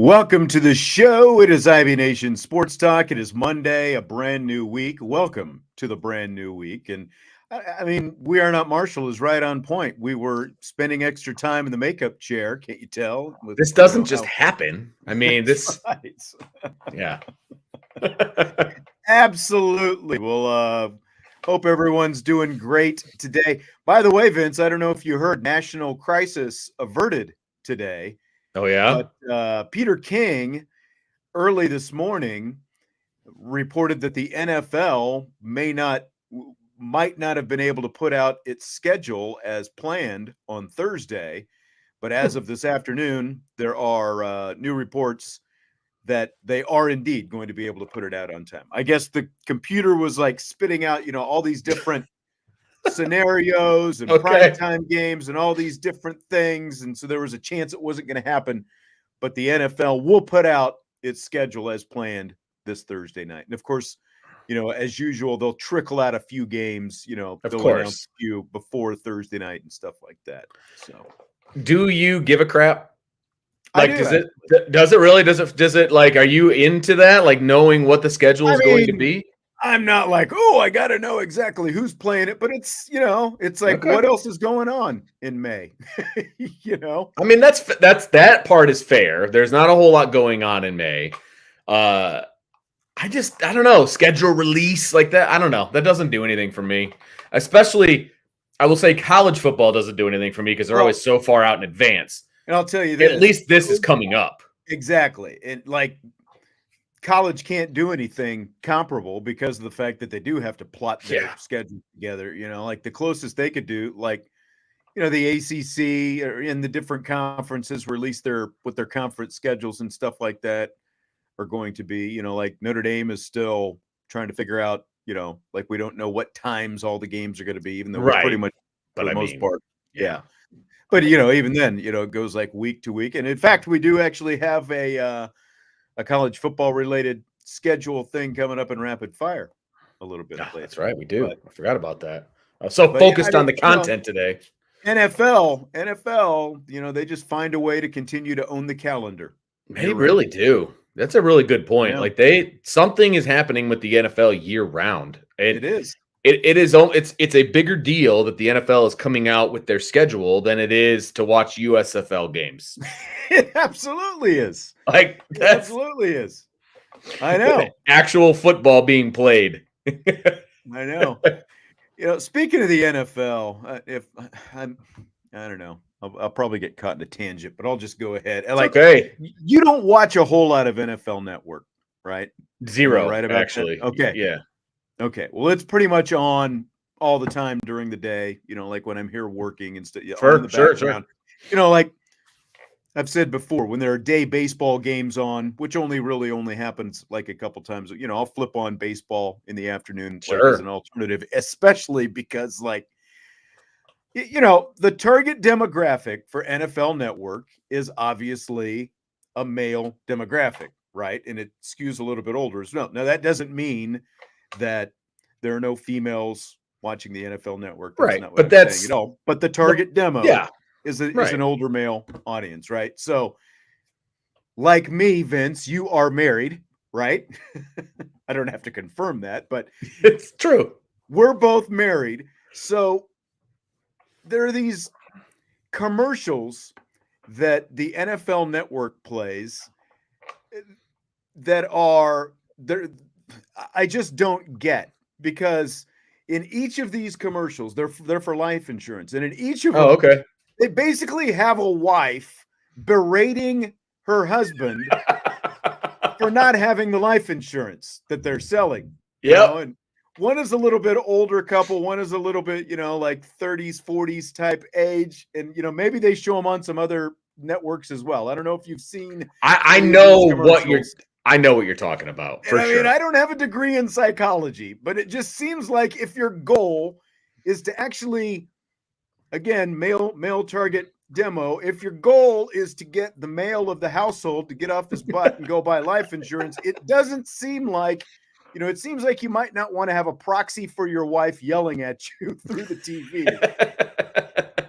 Welcome to the show. It is Ivy Nation Sports Talk. It is Monday, a brand new week. Welcome to the brand new week. And I mean, We Are Not Marshall is right on point. We were spending extra time in the makeup chair. Can't you tell? This doesn't just happen. I mean, That's right. yeah. Absolutely. Well, hope everyone's doing great today. By the way, Vince, I don't know if you heard, national crisis averted today. Oh, yeah? But Peter King early this morning reported that the NFL might not have been able to put out its schedule as planned on Thursday, but as of this afternoon, there are new reports that they are indeed going to be able to put it out on time. I guess the computer was like spitting out, all these different scenarios and primetime games and all these different things, and so there was a chance it wasn't going to happen. But the NFL will put out its schedule as planned this Thursday night. And of course, as usual, they'll trickle out a few games, they'll announce a few before Thursday night and stuff like that. So do you give a crap? Like, does it really? Does it like, are you into that? Like knowing what the schedule is going to be? I'm not like, I got to know exactly who's playing it, but it's, it's like, what else is going on in May? I mean, that part is fair. There's not a whole lot going on in May. I don't know, schedule release like that. I don't know. That doesn't do anything for me. Especially, I will say college football doesn't do anything for me because they're always so far out in advance. And I'll tell you this. At least this is coming up. Exactly. And like, college can't do anything comparable because of the fact that they do have to plot their schedule together. Like the closest they could do, like, the ACC or in the different conferences release what their conference schedules and stuff like that are going to be. Like Notre Dame is still trying to figure out, like we don't know what times all the games are going to be, even though we're pretty much for the most part. Yeah. But, even then, it goes like week to week. And in fact, we do actually have a college football related schedule thing coming up in rapid fire a little bit later. That's right. We do. I forgot about that. I was so focused on the content today. NFL, they just find a way to continue to own the calendar. They really do. That's a really good point. Yeah. Like something is happening with the NFL year round. It is. It's a bigger deal that the NFL is coming out with their schedule than it is to watch USFL games. It absolutely is. Like it absolutely is. I know. Actual football being played. I know. Speaking of the NFL, I don't know. I'll probably get caught in a tangent, but I'll just go ahead. Okay. You don't watch a whole lot of NFL Network, right? Zero, right about actually. That? Okay. Yeah. Okay. Well, it's pretty much on all the time during the day, like when I'm here working and stuff. Sure. Like I've said before, when there are day baseball games on, which only happens like a couple times, I'll flip on baseball in the afternoon as an alternative, especially because the target demographic for NFL Network is obviously a male demographic, right? And it skews a little bit older as well. Now, that doesn't mean that there are no females watching the NFL Network. That's not what I'm saying at all. But the target demo is an older male audience, right? So, like me, Vince, you are married, right? I don't have to confirm that, but it's true. We're both married. So there are these commercials that the NFL Network plays that are there. I just don't get, because in each of these commercials, they're for life insurance, and in each of them, they basically have a wife berating her husband for not having the life insurance that they're selling. And one is a little bit older couple, one is a little bit, like 30s, 40s type age, and maybe they show them on some other networks as well. I don't know if you've seen. I know what you're talking about. For sure. I don't have a degree in psychology, but it just seems like if your goal is to actually, again, male target demo, if your goal is to get the male of the household to get off his butt and go buy life insurance, it doesn't seem like, it seems like you might not want to have a proxy for your wife yelling at you through the TV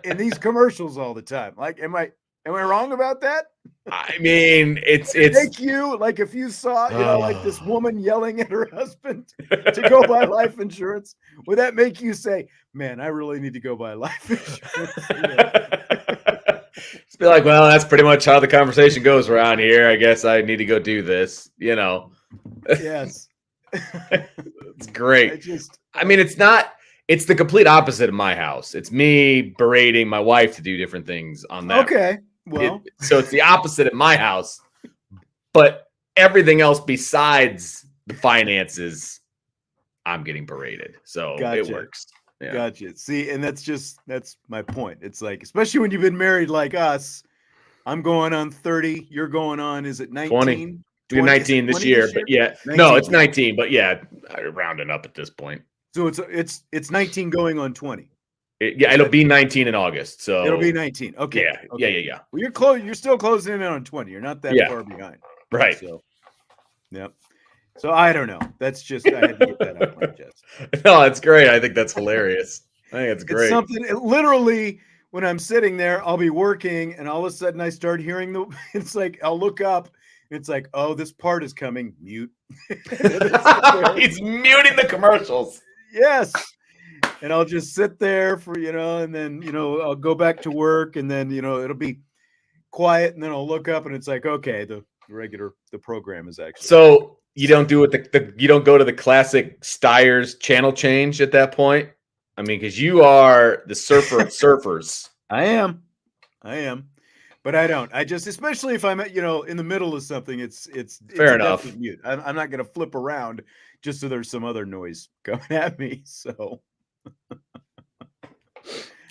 in these commercials all the time. Like, am I Am I wrong about that? I mean, it's Make you like if you saw, like this woman yelling at her husband to go buy life insurance, would that make you say, "Man, I really need to go buy life insurance"? Just be like, well, that's pretty much how the conversation goes around here. I guess I need to go do this. Yes, It's great. I mean, it's the complete opposite of my house. It's me berating my wife to do different things on that. Okay. Well, so it's the opposite of my house, but everything else besides the finances, I'm getting berated. So It works. Yeah. Gotcha. See, and that's my point. It's like, especially when you've been married like us, I'm going on 30. You're going on, is it 19? 20. We're 19 this year, but yeah. 19. No, it's 19, but yeah, rounding up at this point. So it's 19 going on 20. It'll be 19 in August. So it'll be 19. Okay. Yeah. Okay. Yeah. Well, you're close. You're still closing in on 20. You're not that far behind. Right. So, yep. So I don't know. That's just, I had to get that out of my chest. No, it's great. I think that's hilarious. I think it's great. It's something, literally, when I'm sitting there, I'll be working and all of a sudden I start hearing it's like, I'll look up. It's like, oh, this part is coming. Mute. He's muting the commercials. Yes. And I'll just sit there for, and then, I'll go back to work and then, it'll be quiet. And then I'll look up and it's like, okay, the program is actually. So you don't do it. You don't go to the classic Steyer's channel change at that point. I mean, because you are the surfer of surfers. I am. But I don't. I just, especially if I'm at, in the middle of something, it's fair enough. Mute. I'm not going to flip around just so there's some other noise coming at me. So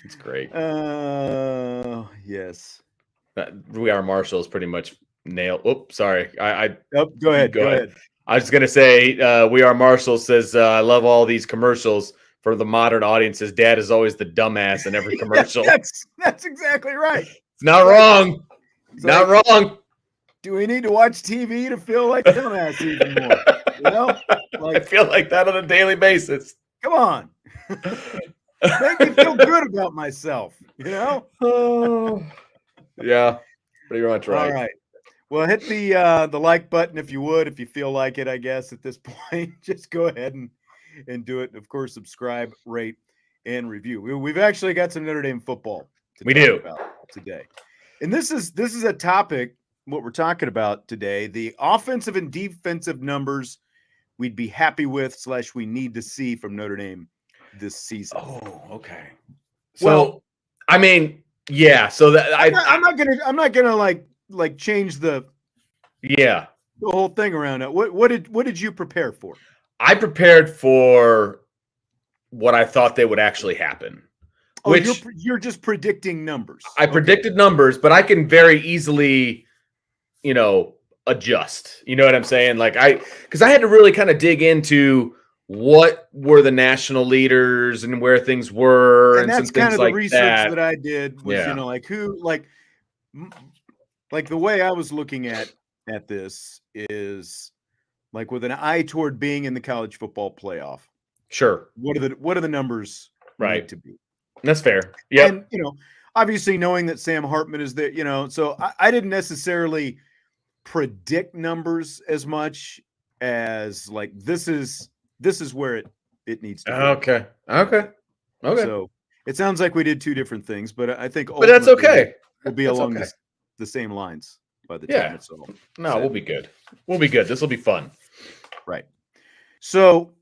it's great. Yes. We Are Marshall is pretty much nailed. Oops, sorry. Go ahead. Go ahead. I was going to say, We Are Marshall says, I love all these commercials. For the modern audiences, Dad is always the dumbass in every commercial. That's exactly right. It's not wrong. Not wrong. Do we need to watch TV to feel like dumbass even more? I feel like that on a daily basis. Come on. Make me feel good about myself, Oh, yeah, pretty much right. All right. Well, hit the like button if you would, if you feel like it, I guess, at this point. Just go ahead and do it. And of course, subscribe, rate, and review. We've actually got some Notre Dame football to talk about today. And this is a topic, what we're talking about today, the offensive and defensive numbers we'd be happy with / we need to see from Notre Dame this season. Oh, okay. So, I mean, yeah. So that I'm not gonna like change the whole thing around it. What did you prepare for? I prepared for what I thought they would actually happen. Oh, you're just predicting numbers. I predicted numbers, but I can very easily, adjust. You know what I'm saying? Because I had to really kind of dig into what were the national leaders and where things were, and that's some things kind of like the research that I did. Was like the way I was looking at this is. Like with an eye toward being in the college football playoff. Sure. What are the numbers need to be? That's fair. Yeah. And obviously knowing that Sam Hartman is there, so I didn't necessarily predict numbers as much as like this is where it needs to be. Okay. So it sounds like we did two different things, but I think that's okay. We'll be along the same lines by the time it's all. No, we'll be good. This will be fun. Right. So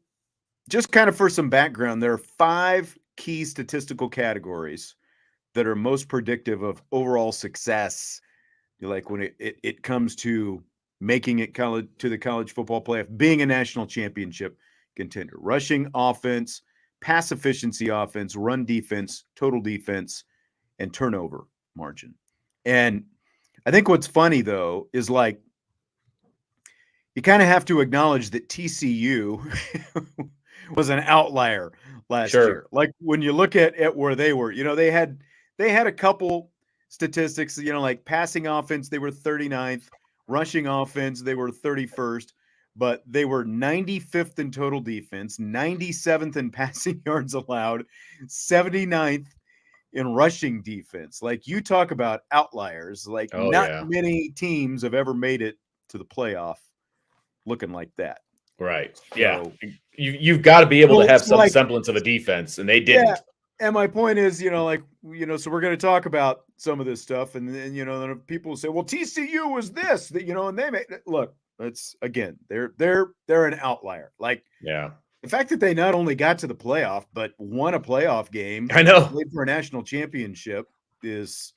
just kind of for some background, there are 5 key statistical categories that are most predictive of overall success. Like when it comes to making it to the college football playoff, being a national championship contender: rushing offense, pass efficiency offense, run defense, total defense, and turnover margin. And I think what's funny though is like, you kind of have to acknowledge that TCU was an outlier last year. Like when you look at where they were, they had a couple statistics, like passing offense, they were 39th, rushing offense, they were 31st, but they were 95th in total defense, 97th in passing yards allowed, 79th in rushing defense. Like, you talk about outliers, like Oh not yeah. many teams have ever made it to the playoff looking like that. Right. Yeah. So, You've got to be able to have so some like, semblance of a defense, and they yeah. didn't. And my point is, like, so we're going to talk about some of this stuff, and then, then people say, well, TCU was this, that, and they made look, it's again, they're an outlier. Like, Yeah. the fact that they not only got to the playoff, but won a playoff game I and know. played for a national championship is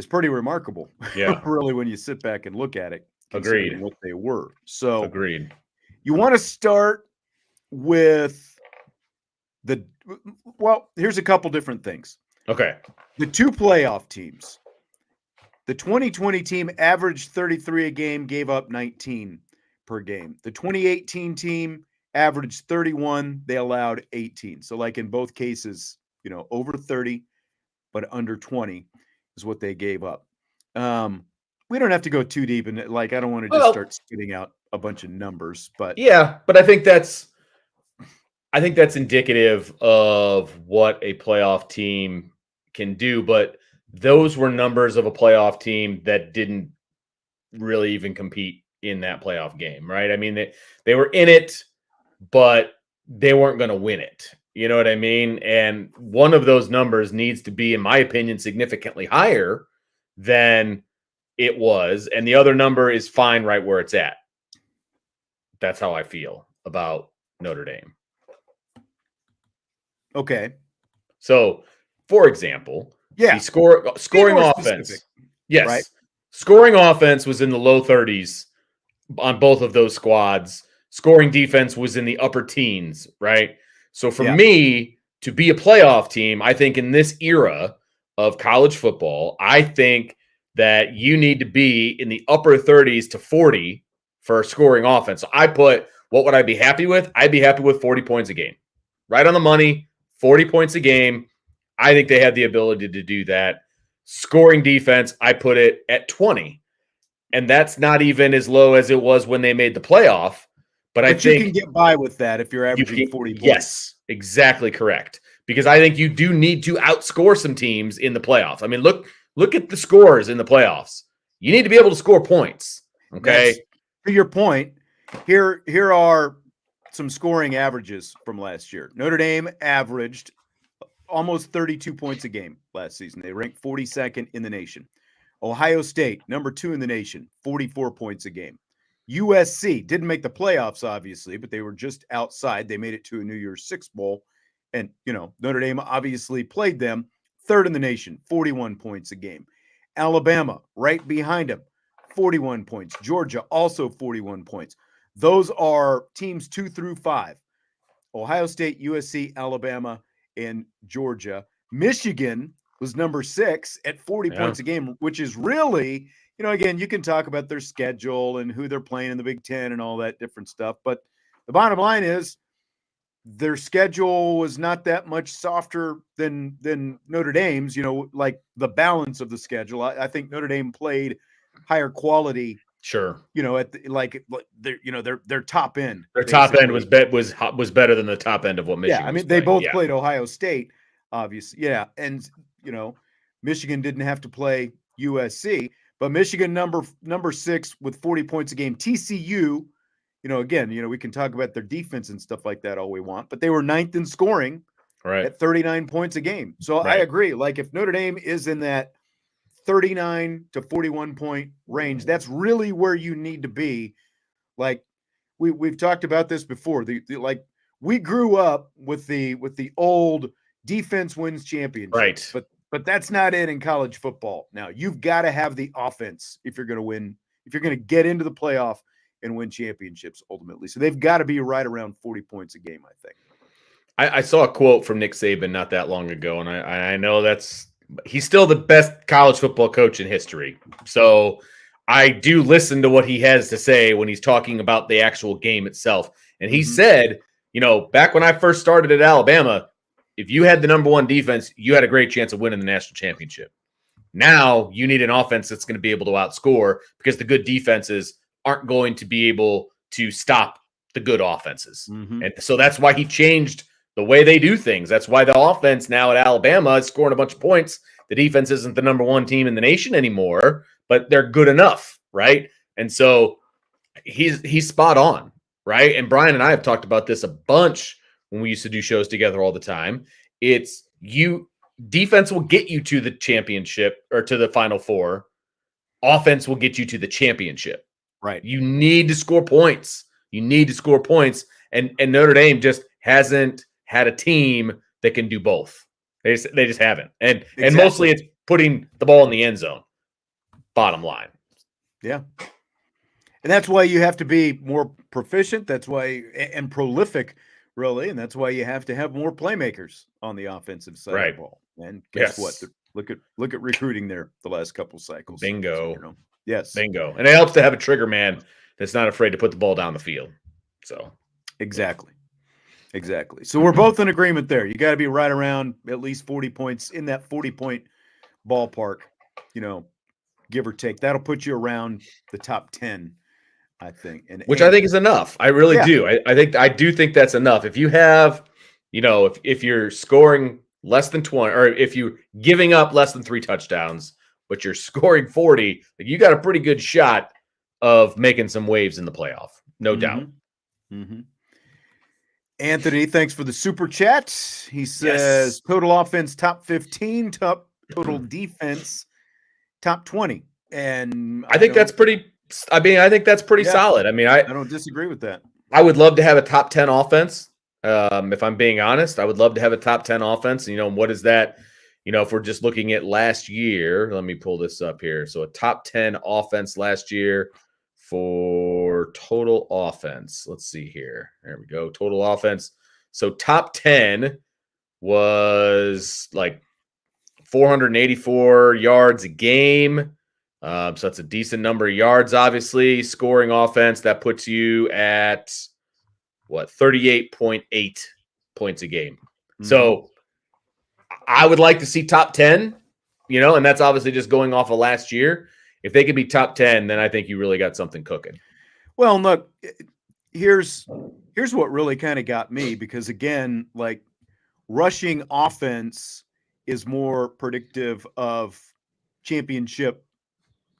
pretty remarkable. Yeah. Really, when you sit back and look at it, considering Agreed. what they were. So Agreed. you want to start with here's a couple different things. Okay. The two playoff teams. The 2020 team averaged 33 a game, gave up 19 per game. The 2018 team averaged 31, they allowed 18. So, like, in both cases, over 30, but under 20 is what they gave up. We don't have to go too deep in it. Like, I don't want to just start spitting out a bunch of numbers, but yeah, but I think that's indicative of what a playoff team can do. But those were numbers of a playoff team that didn't really even compete in that playoff game, right? I mean, they were in it, but they weren't going to win it. You know what I mean? And one of those numbers needs to be, in my opinion, significantly higher than it was. And the other number is fine right where it's at. That's how I feel about Notre Dame. okay. So, for example, yeah, the scoring offense. Specific, yes. Right? Scoring offense was in the low 30s on both of those squads. Scoring defense was in the upper teens, right? So for me to be a playoff team, I think in this era of college football, I think that you need to be in the upper 30s to 40 for scoring offense. So I put, what would I be happy with? I'd be happy with 40 points a game. Right on the money, 40 points a game. I think they have the ability to do that. Scoring defense, I put it at 20. And that's not even as low as it was when they made the playoff. But I think you can get by with that if you're averaging 40 points. Yes, exactly correct. Because I think you do need to outscore some teams in the playoffs. I mean, look at the scores in the playoffs. You need to be able to score points. Okay. To your point, here are some scoring averages from last year. Notre Dame averaged almost 32 points a game last season. They ranked 42nd in the nation. Ohio State, number 2 in the nation, 44 points a game. USC didn't make the playoffs, obviously, but they were just outside. They made it to a New Year's Six Bowl. And, Notre Dame obviously played them, 3rd in the nation, 41 points a game. Alabama, right behind them, 41 points. Georgia, also 41 points. Those are teams 2 through 5. Ohio State, USC, Alabama, and Georgia. Michigan was number 6 at 40 points a game, which is really, again, you can talk about their schedule and who they're playing in the Big Ten and all that different stuff. But the bottom line is their schedule was not that much softer than Notre Dame's, like the balance of the schedule. I think Notre Dame played higher quality. Sure. At their top end. Their top end was better than the top end of what Michigan. Yeah, I mean, they both played Ohio State, obviously. Yeah, and Michigan didn't have to play USC, but Michigan number 6 with 40 points a game. TCU, again, we can talk about their defense and stuff like that all we want, but they were 9th in scoring at 39 points a game. So I agree. Like, if Notre Dame is in that 39 to 41 point range, that's really where you need to be. Like, we've talked about this before. We grew up with the old defense wins championships, right? But that's not it in college football. Now, you've got to have the offense if you're going to win, if you're going to get into the playoff and win championships ultimately. So they've got to be right around 40 points a game, I think. I saw a quote from Nick Saban not that long ago, and I know he's still the best college football coach in history. So I do listen to what he has to say when he's talking about the actual game itself. And he said, back when I first started at Alabama, if you had the number 1 defense, you had a great chance of winning the national championship. Now you need an offense that's going to be able to outscore, because the good defenses aren't going to be able to stop the good offenses. And so that's why he changed the way they do things. That's why the offense now at Alabama is scoring a bunch of points. The defense isn't the number one team in the nation anymore, but they're good enough, right? And so he's spot on, right? And Brian and I have talked about this a bunch when we used to do shows together all the time. It's defense will get you to the championship or to the Final Four. Offense will get you to the championship. Right. You need to score points. You need to score points. And Notre Dame just hasn't had a team that can do both. They just haven't. And mostly it's putting the ball in the end zone. Bottom line. Yeah. And that's why you have to be more proficient. That's why, and prolific, really. And that's why you have to have more playmakers on the offensive side of the ball. And guess what? Look at recruiting there the last couple cycles. Bingo. So, yes. Bingo. And it helps to have a trigger man that's not afraid to put the ball down the field. So exactly. So we're both in agreement there. You got to be right around at least 40 points in that 40-point ballpark, give or take. That'll put you around the top 10, I think. Which I think is enough. I really do. I do think that's enough. If you have, if you're scoring less than 20, or if you're giving up less than 3 touchdowns, but you're scoring 40, you got a pretty good shot of making some waves in the playoff. No doubt. Mm-hmm. Anthony, thanks for the super chat. He says total offense top 15, total defense top 20. And I think that's pretty solid. I mean, I don't disagree with that. I would love to have a top 10 offense. If I'm being honest, I would love to have a top 10 offense. What is that? If we're just looking at last year, let me pull this up here. So a top 10 offense last year for total offense. Let's see here. There we go. Total offense. So top 10 was like 484 yards a game. So that's a decent number of yards, obviously. Scoring offense, that puts you at 38.8 points a game. Mm-hmm. So I would like to see top 10, and that's obviously just going off of last year. If they could be top 10, then I think you really got something cooking. Well, look, here's what really kind of got me, because again, like rushing offense is more predictive of championship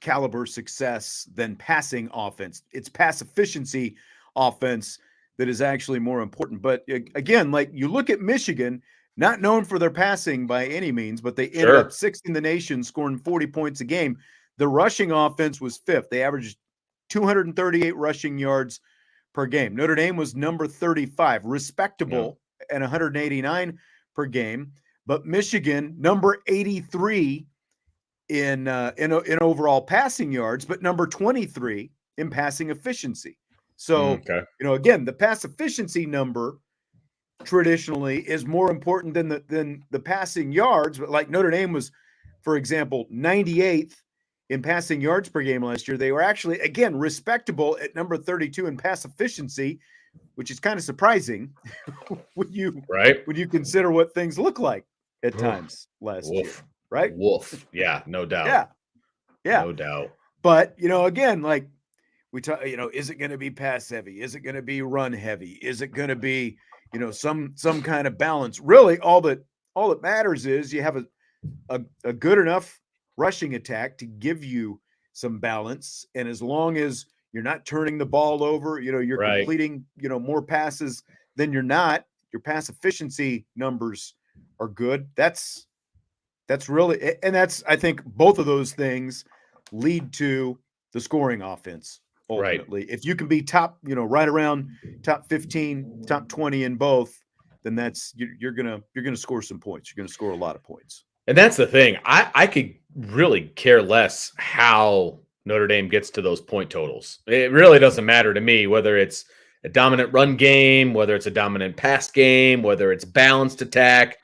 caliber success than passing offense. It's pass efficiency offense that is actually more important. But again, like you look at Michigan, not known for their passing by any means, but they ended up 6th in the nation, scoring 40 points a game. The rushing offense was 5th. They averaged 238 rushing yards per game. Notre Dame was number 35, respectable at 189 per game. But Michigan, number 83 in overall passing yards, but number 23 in passing efficiency. So, again, the pass efficiency number traditionally is more important than the passing yards. But like Notre Dame was, for example, 98th in passing yards per game last year. They were actually, again, respectable at number 32 in pass efficiency, which is kind of surprising when you consider what things look like at times last year, right? Yeah, no doubt. Yeah. No doubt. But, again, like we talk, is it going to be pass heavy? Is it going to be run heavy? Is it going to be, some kind of balance? Really, all that matters is you have a good enough rushing attack to give you some balance. And as long as you're not turning the ball over, you're completing, more passes than you're not, your pass efficiency numbers are good. That's really, and that's, I think both of those things lead to the scoring offense. Ultimately, if you can be top, right around top 15, top 20 in both, then that's, you're going to score some points. You're going to score a lot of points. And that's the thing. I could really care less how Notre Dame gets to those point totals. It really doesn't matter to me whether it's a dominant run game, whether it's a dominant pass game, whether it's balanced attack.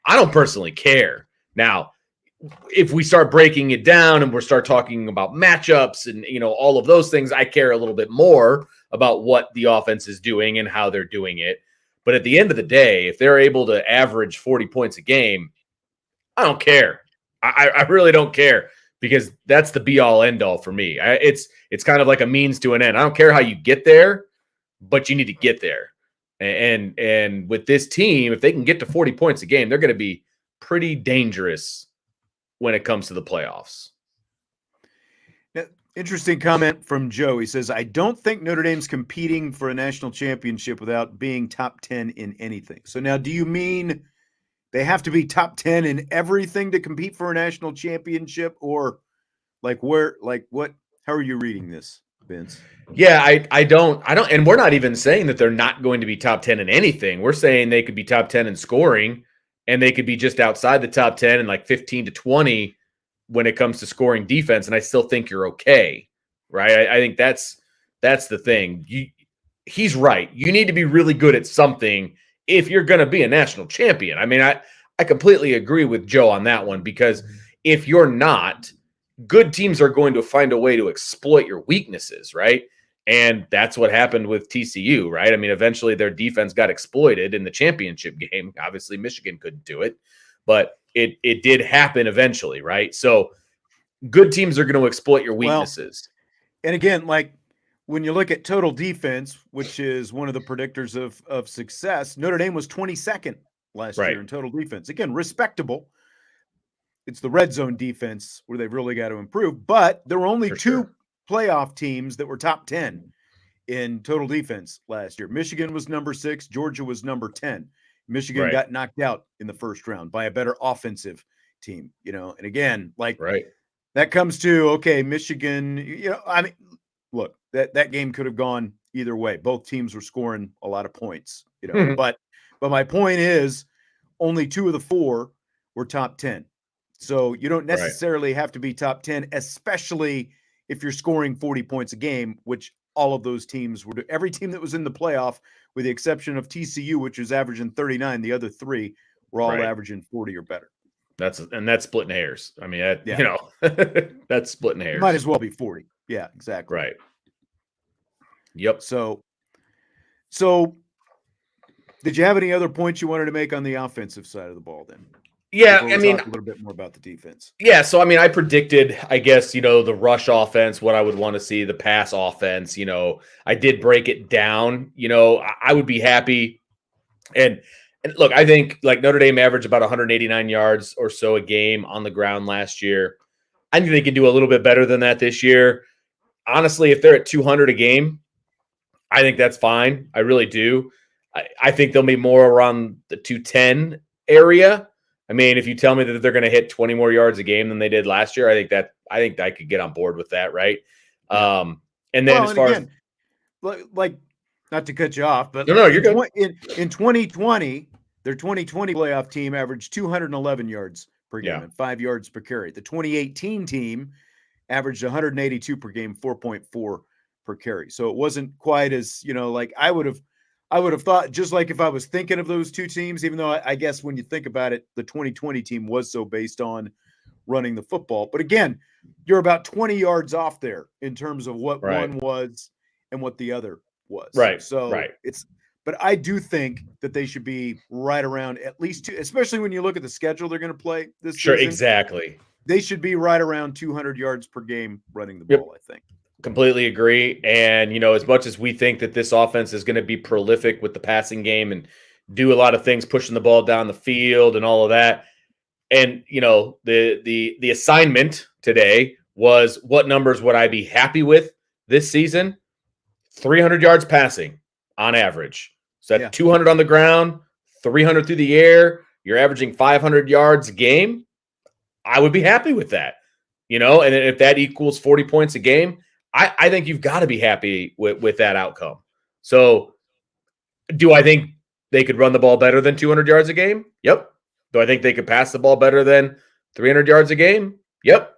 I don't personally care. Now, if we start breaking it down and we start talking about matchups and, all of those things, I care a little bit more about what the offense is doing and how they're doing it. But at the end of the day, if they're able to average 40 points a game, I don't care. I really don't care, because that's the be all end all for me. It's kind of like a means to an end. I don't care how you get there, but you need to get there. And with this team, if they can get to 40 points a game, they're going to be pretty dangerous when it comes to the playoffs. Now, interesting comment from Joe. He says, I don't think Notre Dame's competing for a national championship without being top 10 in anything. So now, do you mean they have to be top 10 in everything to compete for a national championship? Or like what, how are you reading this, Vince? Yeah, I don't, and we're not even saying that they're not going to be top 10 in anything. We're saying they could be top 10 in scoring, and they could be just outside the top 10 and like 15 to 20 when it comes to scoring defense. And I still think you're okay, right? I think that's the thing. He's right. You need to be really good at something if you're going to be a national champion. I mean, I completely agree with Joe on that one, because if you're not, good teams are going to find a way to exploit your weaknesses, right? And that's what happened with TCU, right? I mean, eventually their defense got exploited in the championship game. Obviously, Michigan couldn't do it, but it did happen eventually, right? So good teams are going to exploit your weaknesses. Well, and again, like when you look at total defense, which is one of the predictors of success, Notre Dame was 22nd last year in total defense. Again, respectable. It's the red zone defense where they've really got to improve. But there were only two playoff teams that were top 10 in total defense last year. Michigan was number 6. Georgia was number 10. Michigan got knocked out in the first round by a better offensive team, and again, like that comes to, okay, Michigan, I mean, look, that game could have gone either way. Both teams were scoring a lot of points, but my point is only 2 of the 4 were top 10. So you don't necessarily have to be top 10, especially if you're scoring 40 points a game, which all of those teams were. Every team that was in the playoff, with the exception of TCU, which was averaging 39, the other 3 were all averaging 40 or better. That's splitting hairs. I mean, that's splitting hairs. It might as well be 40. Yeah, exactly. Right. Yep. So did you have any other points you wanted to make on the offensive side of the ball then? Yeah, I mean, talk a little bit more about the defense. Yeah, so I mean, I predicted, I guess, the rush offense, what I would want to see, the pass offense. I did break it down. I would be happy. And look, I think like Notre Dame averaged about 189 yards or so a game on the ground last year. I think they can do a little bit better than that this year. Honestly, if they're at 200 a game, I think that's fine. I really do. I think they'll be more around the 210 area. I mean, if you tell me that they're going to hit 20 more yards a game than they did last year, I think I could get on board with that, right? And then as far as like, not to cut you off, but no, you're good. In 2020, their 2020 playoff team averaged 211 yards per game and 5 yards per carry. The 2018 team averaged 182 per game, 4.4 per carry. So it wasn't quite as, like I would have thought, just like if I was thinking of those two teams, even though I guess when you think about it, the 2020 team was so based on running the football. But again, you're about 20 yards off there in terms of what one was and what the other was. But I do think that they should be right around at least 2, especially when you look at the schedule they're going to play this season. Sure, exactly. They should be right around 200 yards per game running the ball, I think. Completely agree. And, as much as we think that this offense is going to be prolific with the passing game and do a lot of things, pushing the ball down the field and all of that. And, the assignment today was, what numbers would I be happy with this season? 300 yards passing on average. So that's 200 on the ground, 300 through the air. You're averaging 500 yards a game. I would be happy with that, and if that equals 40 points a game, I think you've got to be happy with that outcome. So do I think they could run the ball better than 200 yards a game? Yep. Do I think they could pass the ball better than 300 yards a game? Yep.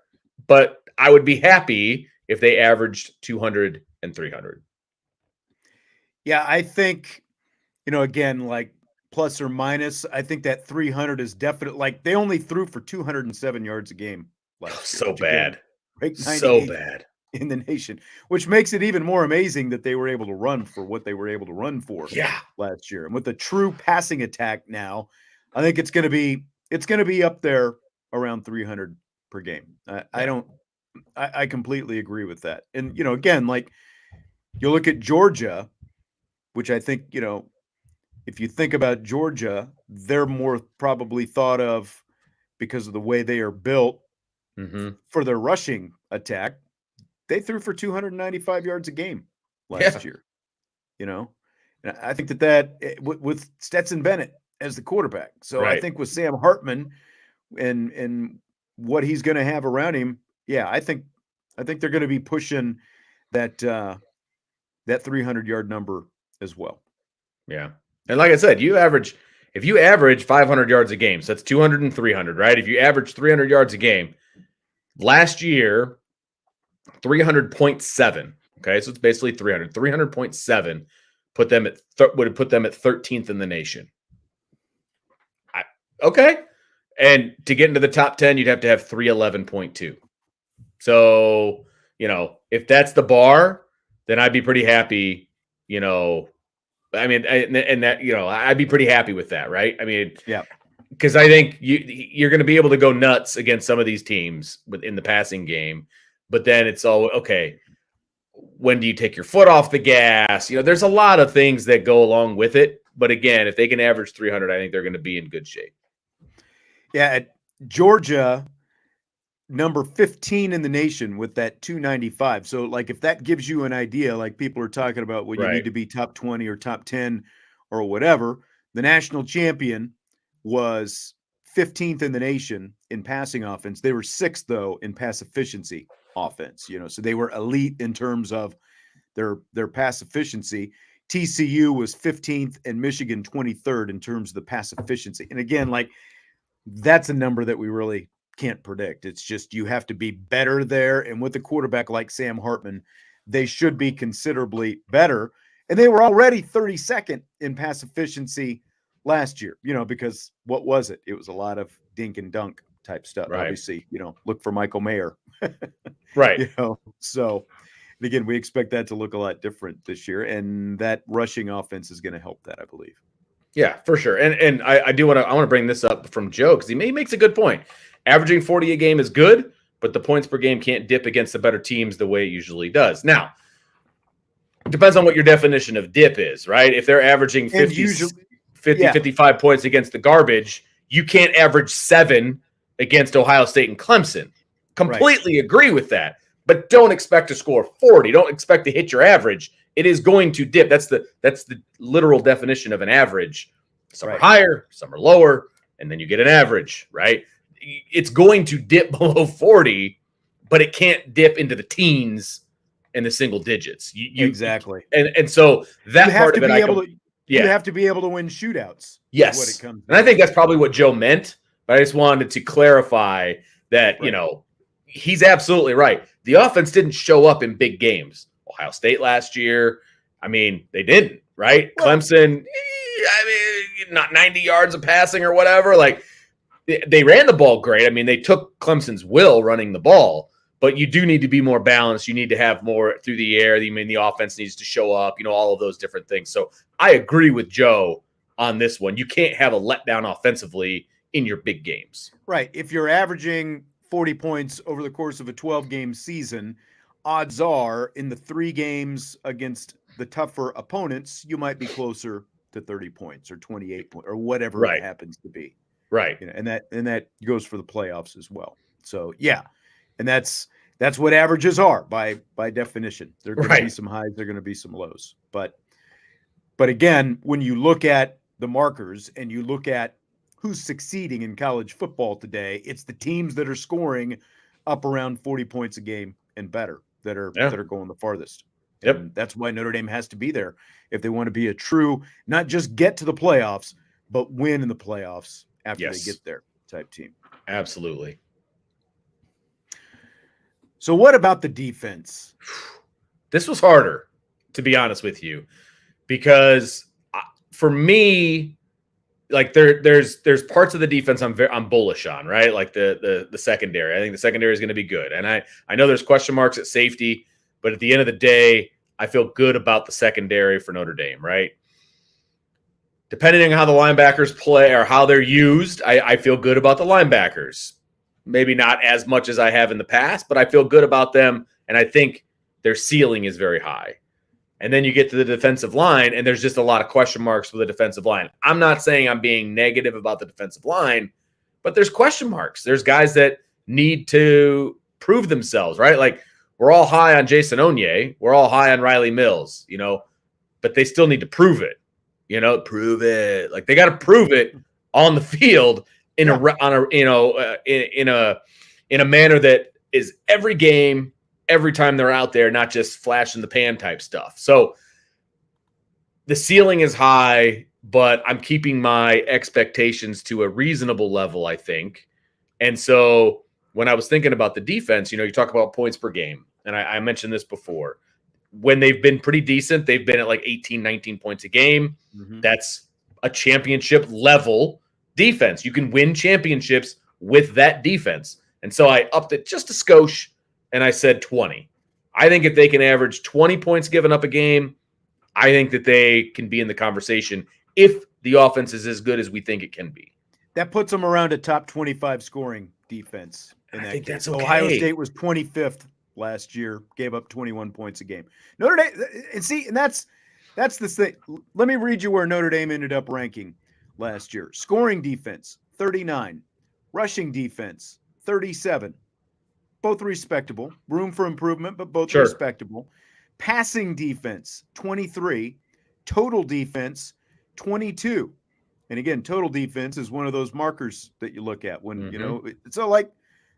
But I would be happy if they averaged 200 and 300. Yeah, I think, again, like plus or minus, I think that 300 is definite. Like they only threw for 207 yards a game last year. So bad. So bad in the nation, which makes it even more amazing that they were able to run for what they were able to run for last year. And with the true passing attack now, I think it's going to be up there around 300 per game. I completely agree with that. And, again, like you look at Georgia, which I think, if you think about Georgia, they're more probably thought of because of the way they are built Mm-hmm. for their rushing attack. They threw for 295 yards a game Yeah. last year, you know? And I think with Stetson Bennett as the quarterback. So I Right. think with Sam Hartman and what he's going to have around him, yeah, I think they're going to be pushing that 300-yard number as well. Yeah. And like I said, if you average 500 yards a game, so that's 200 and 300, right? If you average 300 yards a game, last year, 300.7. Okay. So it's basically 300. 300.7 would have put them at 13th in the nation. Okay. And to get into the top 10, you'd have to have 311.2. So, if that's the bar, then I'd be pretty happy, I mean, and that, I'd be pretty happy with that, right? I mean, yeah, because I think you're going to be able to go nuts against some of these teams within the passing game, but then it's all okay. When do you take your foot off the gas? There's a lot of things that go along with it. But again, if they can average 300, I think they're going to be in good shape. Yeah, at Georgia, number 15 in the nation with that 295. So, like, if that gives you an idea, like people are talking about, well, you Right. need to be top 20 or top 10 or whatever. The national champion was 15th in the nation in passing offense. They were 6th, though, in pass efficiency offense. So they were elite in terms of their pass efficiency. TCU was 15th and Michigan 23rd in terms of the pass efficiency. And again, like, that's a number that we really can't predict. It's just you have to be better there. And with a quarterback like Sam Hartman, they should be considerably better. And they were already 32nd in pass efficiency last year, because what was it? It was a lot of dink and dunk type stuff. Right. Obviously, look for Michael Mayer. Right. So and again, we expect that to look a lot different this year. And that rushing offense is going to help that, I believe. Yeah, for sure. And I want to bring this up from Joe because he makes a good point. Averaging 40 a game is good, but the points per game can't dip against the better teams the way it usually does. Now, it depends on what your definition of dip is, right? If they're averaging 55 points against the garbage, you can't average 7 against Ohio State and Clemson. Completely agree with that. But don't expect to score 40. Don't expect to hit your average. It is going to dip. That's the literal definition of an average. Some are higher, some are lower, and then you get an average, right? It's going to dip below 40, but it can't dip into the teens and the single digits. Exactly. And so that part of it, you have to be able to win shootouts. Yes. What it comes and I think that's probably what Joe meant, but I just wanted to clarify that, he's absolutely right. The offense didn't show up in big games. Ohio State last year, I mean, they didn't, right? Well, Clemson, not 90 yards of passing or whatever. Like, they ran the ball great. I mean, they took Clemson's will running the ball, but you do need to be more balanced. You need to have more through the air. I mean, the offense needs to show up, all of those different things. So I agree with Joe on this one. You can't have a letdown offensively in your big games. Right. If you're averaging 40 points over the course of a 12-game season, odds are in the 3 games against the tougher opponents, you might be closer to 30 points or 28 points or whatever it happens to be. Right. And that goes for the playoffs as well. So, yeah. And that's what averages are by definition. There are going to be some highs, there are going to be some lows. But again, when you look at the markers and you look at who's succeeding in college football today, it's the teams that are scoring up around 40 points a game and better that are going the farthest. Yep. And that's why Notre Dame has to be there if they want to be a true, not just get to the playoffs, but win in the playoffs after they get there type team. Absolutely. So what about the defense? This was harder, to be honest with you, because for me, like there's parts of the defense I'm bullish on, right? Like the secondary. I think the secondary is going to be good. And I know there's question marks at safety, but at the end of the day, I feel good about the secondary for Notre Dame, right? Depending on how the linebackers play or how they're used, I feel good about the linebackers. Maybe not as much as I have in the past, but I feel good about them, and I think their ceiling is very high. And then you get to the defensive line, and there's just a lot of question marks with the defensive line. I'm not saying I'm being negative about the defensive line, but there's question marks. There's guys that need to prove themselves, right? Like, we're all high on Jason Onye. We're all high on Riley Mills, but they still need to prove it, prove it. Like, they got to prove it on the field in a manner that is every game, every time they're out there, not just flash in the pan type stuff. So the ceiling is high, but I'm keeping my expectations to a reasonable level, I think. And so when I was thinking about the defense, you talk about points per game. And I mentioned this before. When they've been pretty decent, they've been at like 18, 19 points a game. Mm-hmm. That's a championship level defense. You can win championships with that defense. And so I upped it just a skosh, and I said 20. I think if they can average 20 points given up a game, I think that they can be in the conversation if the offense is as good as we think it can be. That puts them around a top 25 scoring defense. I think that's okay. Ohio State was 25th last year, gave up 21 points a game. Notre Dame, and that's the thing. Let me read you where Notre Dame ended up ranking last year. Scoring defense, 39. Rushing defense, 37. Both respectable. Room for improvement, but both respectable. Passing defense, 23. Total defense, 22. And again, total defense is one of those markers that you look at when, so like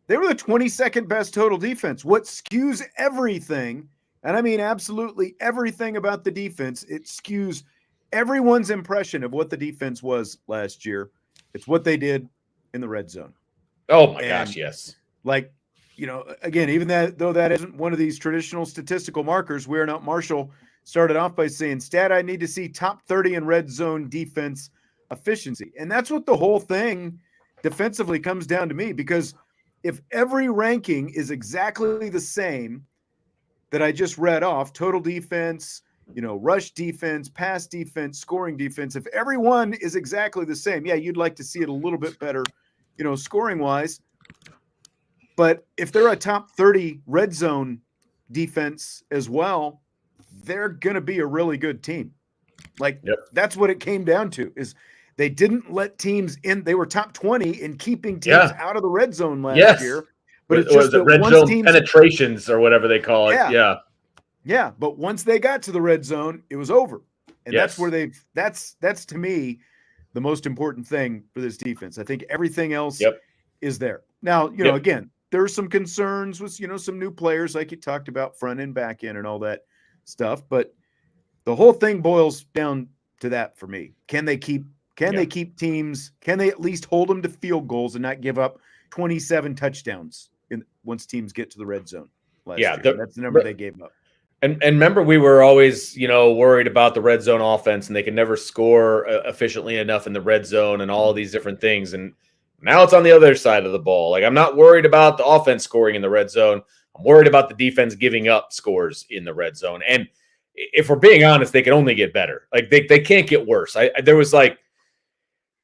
they were the 22nd best total defense. What skews everything, and I mean absolutely everything about the defense, it skews everyone's impression of what the defense was last year. It's what they did in the red zone. Oh my gosh, yes. Like, again, even though that isn't one of these traditional statistical markers, Not Marshall started off by saying, stat, I need to see top 30 in red zone defense efficiency. And that's what the whole thing defensively comes down to me, because if every ranking is exactly the same that I just read off, total defense, rush defense, pass defense, scoring defense, if everyone is exactly the same, yeah, you'd like to see it a little bit better, scoring wise. But if they're a top 30 red zone defense as well, they're going to be a really good team. That's what it came down to, is they didn't let teams in. They were top 20 in keeping teams out of the red zone last year. But it's just that red zone penetrations or whatever they call it. Yeah. But once they got to the red zone, it was over. And that's where that's to me the most important thing for this defense. I think everything else is there. Now, again, there's some concerns with, some new players like you talked about, front end, back end, and all that stuff. But the whole thing boils down to that for me. Can they keep teams? Can they at least hold them to field goals and not give up 27 touchdowns once teams get to the red zone last year? That's the number they gave up. And remember, we were always, worried about the red zone offense, and they could never score efficiently enough in the red zone and all these different things. And now it's on the other side of the ball. Like, I'm not worried about the offense scoring in the red zone. I'm worried about the defense giving up scores in the red zone. And if we're being honest, they can only get better. Like, they can't get worse. There was like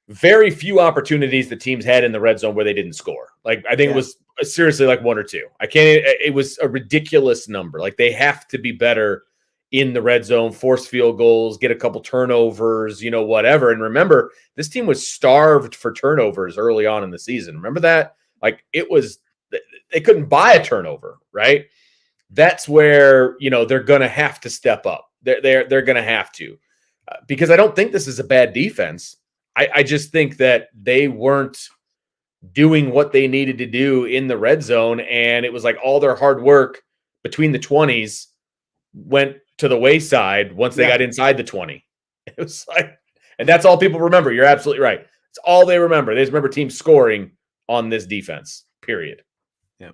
very few opportunities the teams had in the red zone where they didn't score. Like, I think it was seriously like one or two. It was a ridiculous number. Like, they have to be better in the red zone, force field goals, get a couple turnovers, whatever. And remember, this team was starved for turnovers early on in the season. Remember that? Like, they couldn't buy a turnover, right? That's where, they're going to have to step up. They're going to have to, because I don't think this is a bad defense. I just think that they weren't doing what they needed to do in the red zone. And it was like all their hard work between the 20s went to the wayside once they got inside the 20. It was like, and that's all people remember. You're absolutely right. It's all they remember. They just remember teams scoring on this defense, period. Yeah.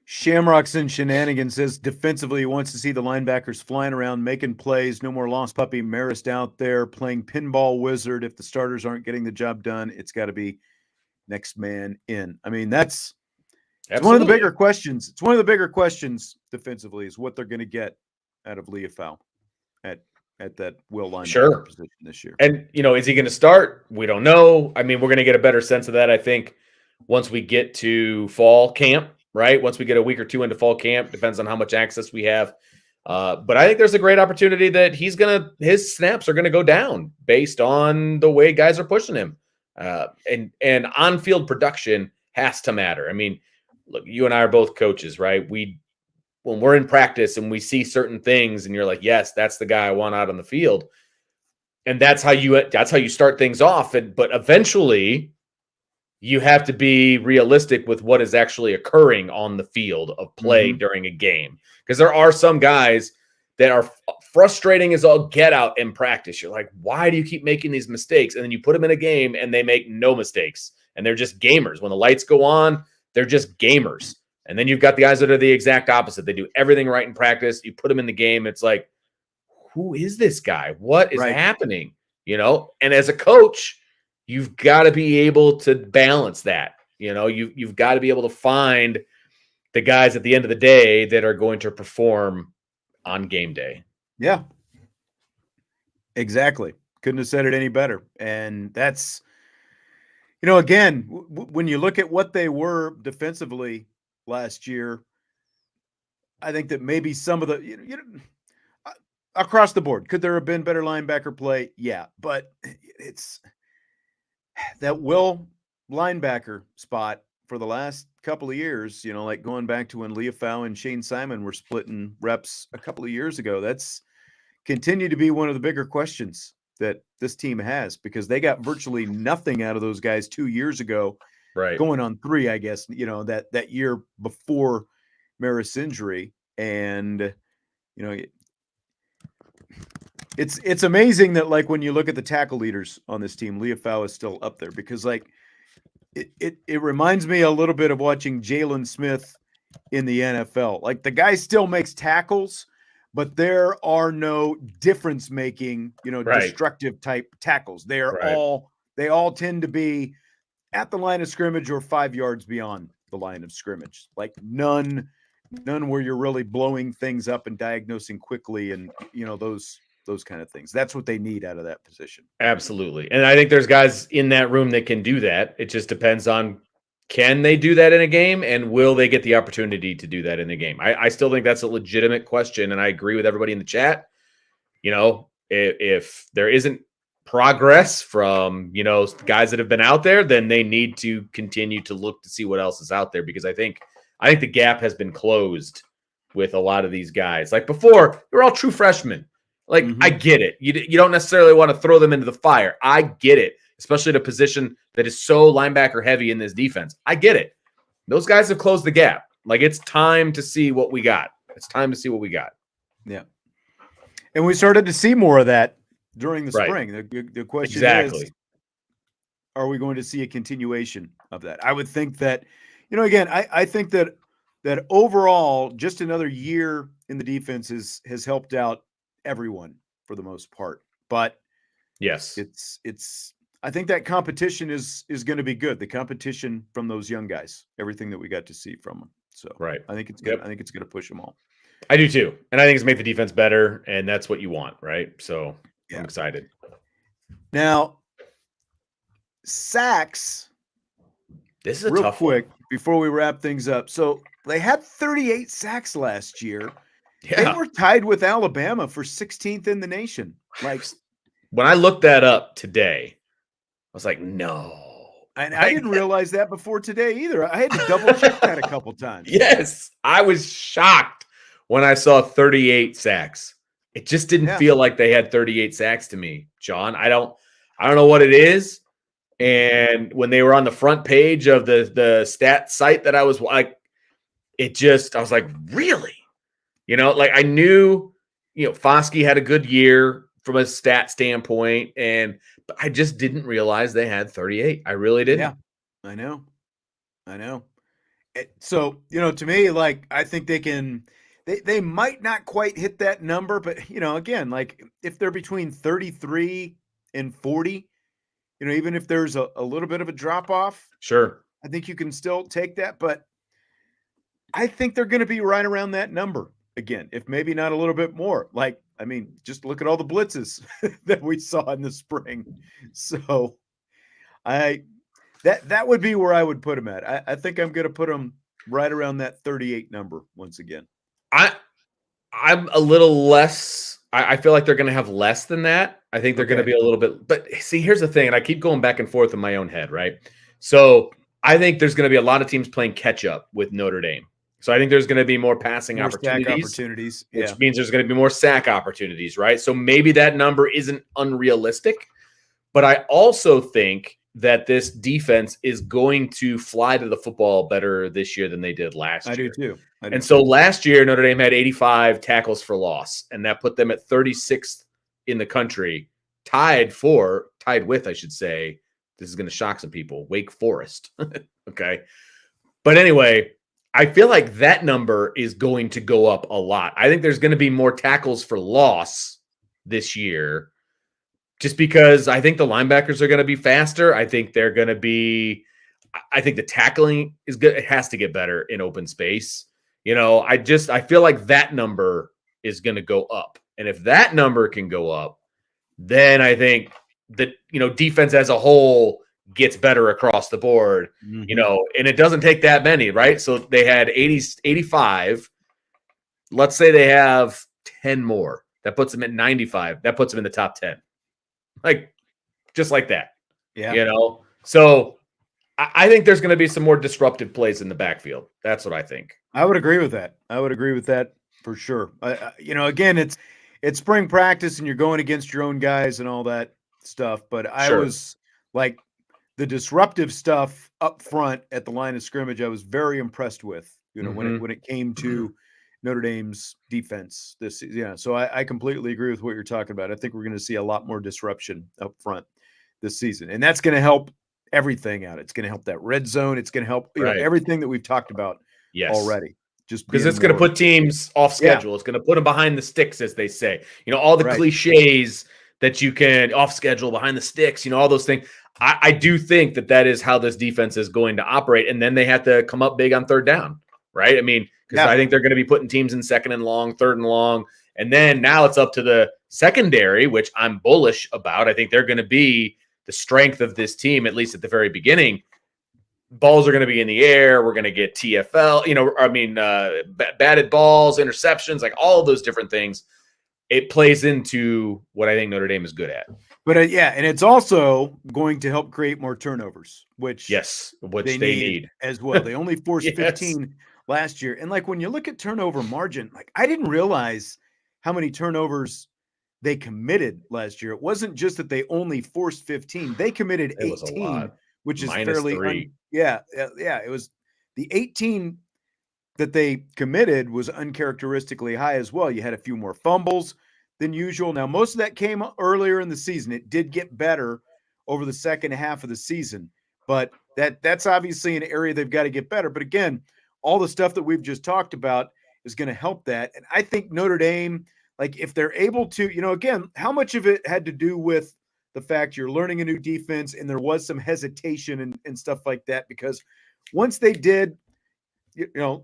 Shamrocks and Shenanigans says defensively he wants to see the linebackers flying around, making plays. No more lost puppy Marist out there playing pinball wizard. If the starters aren't getting the job done, it's got to be next man in. I mean, it's one of the bigger questions. It's one of the bigger questions defensively is what they're going to get out of Leofau at that will linebacker position this year. And, is he going to start? We don't know. I mean, we're going to get a better sense of that, I think, once we get to fall camp, right? Once we get a week or two into fall camp, depends on how much access we have But I think there's a great opportunity that his snaps are gonna go down based on the way guys are pushing him. And on-field production has to matter. I mean, look, you and I are both coaches, right? When we're in practice and we see certain things, and you're like, yes, that's the guy I want out on the field, and that's how you start things off. But eventually, you have to be realistic with what is actually occurring on the field of play during a game. Because there are some guys that are frustrating as all get out in practice. You're like, why do you keep making these mistakes? And then you put them in a game and they make no mistakes. And they're just gamers. When the lights go on, they're just gamers. And then you've got the guys that are the exact opposite. They do everything right in practice. You put them in the game, it's like, who is this guy? What is happening? And as a coach, you've got to be able to balance that. You've got to be able to find the guys at the end of the day that are going to perform on game day. Yeah, exactly. Couldn't have said it any better. And that's, again, when you look at what they were defensively last year, I think that maybe some of the, across the board, could there have been better linebacker play? Yeah, but it's that will linebacker spot for the last couple of years, like going back to when Leofau and Shane Simon were splitting reps a couple of years ago. That's continued to be one of the bigger questions that this team has, because they got virtually nothing out of those guys 2 years ago, right? Going on 3, I guess, that year before Maris' injury. And, it's amazing that, like, when you look at the tackle leaders on this team, Leofau is still up there, because, like, it reminds me a little bit of watching Jalen Smith in the NFL. Like, the guy still makes tackles, but there are no difference-making, destructive type tackles. They all tend to be at the line of scrimmage or 5 yards beyond the line of scrimmage. Like, none where you're really blowing things up and diagnosing quickly, and those kind of things. That's what they need out of that position. Absolutely. And I think there's guys in that room that can do that. It just depends on, can they do that in a game, and will they get the opportunity to do that in a game? I still think that's a legitimate question, and I agree with everybody in the chat. If there isn't progress from, guys that have been out there, then they need to continue to look to see what else is out there, because I think the gap has been closed with a lot of these guys. Like, before, they were all true freshmen. Like, I get it. You don't necessarily want to throw them into the fire. I get it, especially at a position that is so linebacker heavy in this defense. I get it. Those guys have closed the gap. Like, it's time to see what we got. Yeah. And we started to see more of that during the spring. The question is, are we going to see a continuation of that? I would think that, again, I think that overall, just another year in the defense has helped out everyone for the most part. But yes, it's I think that competition is going to be good. The competition from those young guys, everything that we got to see from them. So I think it's good. I think it's going to push them all. I do too. And I think it's make the defense better, and that's what you want, right? So I'm excited. Now, sacks. This is a real tough quick one. Before we wrap things up. So they had 38 sacks last year. Yeah. They were tied with Alabama for 16th in the nation. Like, when I looked that up today, I was like, no. And I didn't realize that before today either. I had to double check that a couple times. Yes. I was shocked when I saw 38 sacks. It just didn't feel like they had 38 sacks to me, John. I don't know what it is. And when they were on the front page of the stat site that I was like, I was like, really? Like, I knew, Foskey had a good year from a stat standpoint, but I just didn't realize they had 38. I really didn't. Yeah, I know. So, to me, like, I think they might not quite hit that number, but, again, like, if they're between 33 and 40, even if there's a little bit of a drop off, sure, I think you can still take that. But I think they're going to be right around that number again, if maybe not a little bit more. Like, I mean, just look at all the blitzes that we saw in the spring. So that would be where I would put them at. I think I'm going to put them right around that 38 number once again. I'm a little less. I feel like they're going to have less than that. I think they're going to Okay. be a little bit. But see, here's the thing, and I keep going back and forth in my own head, right? So I think there's going to be a lot of teams playing catch up with Notre Dame. So I think there's going to be more passing More stack opportunities, opportunities. Yeah. which means there's going to be more sack opportunities, right? So maybe that number isn't unrealistic. But I also think that this defense is going to fly to the football better this year than they did last I do year. too. And so last year, Notre Dame had 85 tackles for loss, and that put them at 36th in the country, tied with, I should say, this is going to shock some people, Wake Forest. Okay. But anyway, I feel like that number is going to go up a lot. I think there's going to be more tackles for loss this year just because I think the linebackers are going to be faster. I think they're going to be – I think the tackling is good. It has to get better in open space. I feel like that number is going to go up. And if that number can go up, then I think that, defense as a whole gets better across the board, and it doesn't take that many, right? So they had 85. Let's say they have 10 more. That puts them at 95. That puts them in the top 10. Like, just like that. Yeah. So I think there's going to be some more disruptive plays in the backfield. That's what I think. I would agree with that. For sure. Again, it's spring practice and you're going against your own guys and all that stuff. But I was like the disruptive stuff up front at the line of scrimmage. I was very impressed with. When it came to Notre Dame's defense this season. Yeah, so I completely agree with what you're talking about. I think we're going to see a lot more disruption up front this season, and that's going to help everything out. It's going to help that red zone. It's going to help everything that we've talked about already. Just because it's going to put teams off schedule. It's going to put them behind the sticks, as they say. All the cliches that you can off schedule, behind the sticks. All those things. I do think that is how this defense is going to operate, and then they have to come up big on third down, right? I mean, because I think they're going to be putting teams in second and long, third and long, and then now it's up to the secondary, which I'm bullish about. I think they're going to be the strength of this team, at least at the very beginning. Balls are going to be in the air. We're going to get TFL, batted balls, interceptions, like all of those different things. It plays into what I think Notre Dame is good at. But and it's also going to help create more turnovers, which they need as well. They only forced 15 last year. And like when you look at turnover margin, like I didn't realize how many turnovers they committed last year. It wasn't just that they only forced 15. They committed 18, which is fairly it was the 18 that they committed was uncharacteristically high as well. You had a few more fumbles than usual. Now, most of that came earlier in the season. It did get better over the second half of the season, but that's obviously an area they've got to get better. But again, all the stuff that we've just talked about is going to help that. And I think Notre Dame, like if they're able to, again, how much of it had to do with the fact you're learning a new defense and there was some hesitation and stuff like that, because once they did,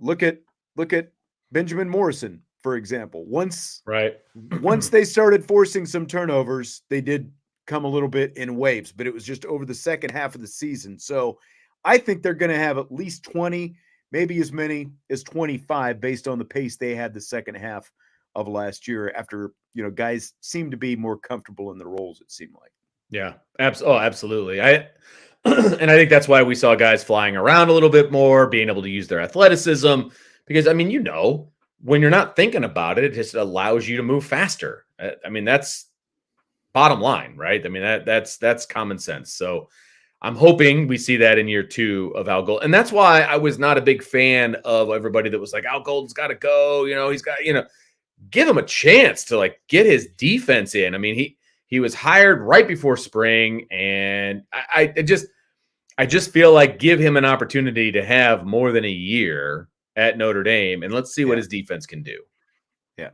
look at Benjamin Morrison, for example. Once they started forcing some turnovers, they did come a little bit in waves, but it was just over the second half of the season. So I think they're going to have at least 20, maybe as many as 25 based on the pace they had the second half of last year after, guys seemed to be more comfortable in their roles, it seemed like. Yeah, absolutely. And I think that's why we saw guys flying around a little bit more, being able to use their athleticism, because, I mean, when you're not thinking about it, it just allows you to move faster. I mean, that's bottom line, right? I mean, that's common sense. So I'm hoping we see that in year 2 of Al Golden. And that's why I was not a big fan of everybody that was like, Al Golden's got to go. He's got, give him a chance to like get his defense in. I mean, he was hired right before spring, and I just feel like give him an opportunity to have more than a year at Notre Dame, and let's see what his defense can do. Yeah.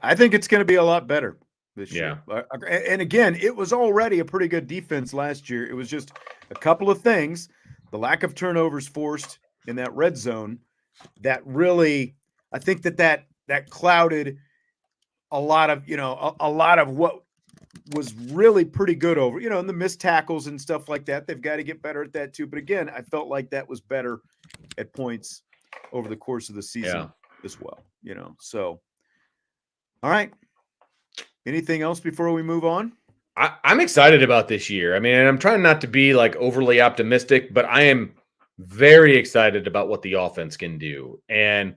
I think it's going to be a lot better this year. And again, it was already a pretty good defense last year. It was just a couple of things, the lack of turnovers forced in that red zone, that really, I think that clouded a lot of what was really pretty good over, and the missed tackles and stuff like that. They've got to get better at that too. But again, I felt like that was better at points over the course of the season as well, So, all right. Anything else before we move on? I'm excited about this year. I mean, I'm trying not to be like overly optimistic, but I am very excited about what the offense can do. And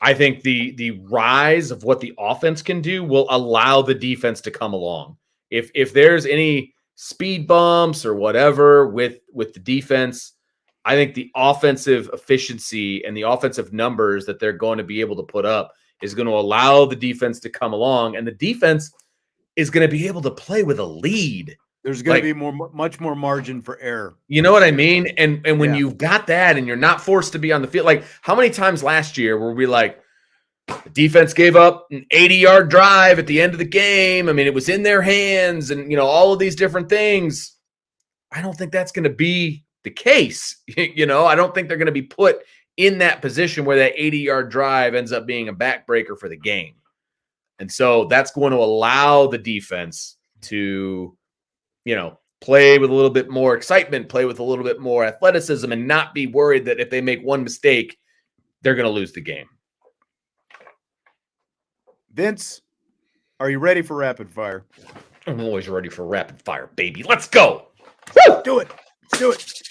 I think the rise of what the offense can do will allow the defense to come along. If there's any speed bumps or whatever with the defense, I think the offensive efficiency and the offensive numbers that they're going to be able to put up is going to allow the defense to come along, and the defense is going to be able to play with a lead. There's going to be much more margin for error. You know what I mean? And when you've got that and you're not forced to be on the field, like how many times last year were we like, the defense gave up an 80-yard drive at the end of the game. I mean, it was in their hands and, all of these different things. I don't think that's going to be the case. I don't think they're going to be put in that position where that 80-yard drive ends up being a backbreaker for the game. And so that's going to allow the defense to, play with a little bit more excitement, play with a little bit more athleticism, and not be worried that if they make one mistake, they're going to lose the game. Vince, are you ready for rapid fire? I'm always ready for rapid fire, baby. Let's go. Woo! Do it. Let's do it.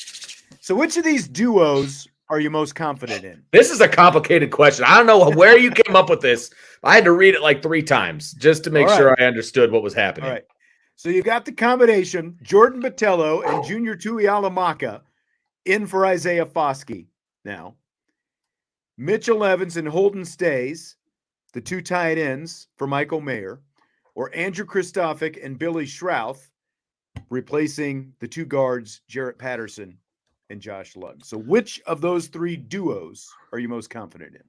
So which of these duos are you most confident in? This is a complicated question. I don't know where you came up with this. I had to read it like 3 times just to make sure I understood what was happening. All right. So you got the combination, Jordan Botelho and Junior Tuihalamaka in for Isaiah Foskey now. Mitchell Evans and Holden Stays, the 2 tight ends for Michael Mayer, or Andrew Kristofic and Billy Schrouth, replacing the 2 guards, Jarrett Patterson and Josh Lugg. So which of those 3 duos are you most confident in?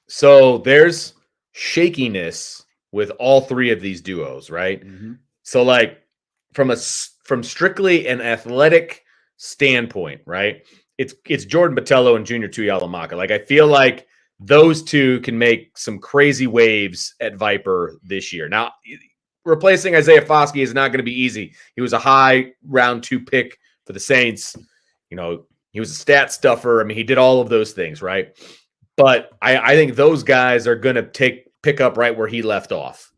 So there's shakiness with all 3 of these duos, right? Mm-hmm. So like from strictly an athletic standpoint, right? It's Jordan Botelho and Junior Tuihalamaka. Like I feel like those 2 can make some crazy waves at Viper this year. Now, replacing Isaiah Foskey is not going to be easy. He was a high round 2 pick for the Saints. He was a stat stuffer. I mean, he did all of those things, right? But I think those guys are going to pick up right where he left off.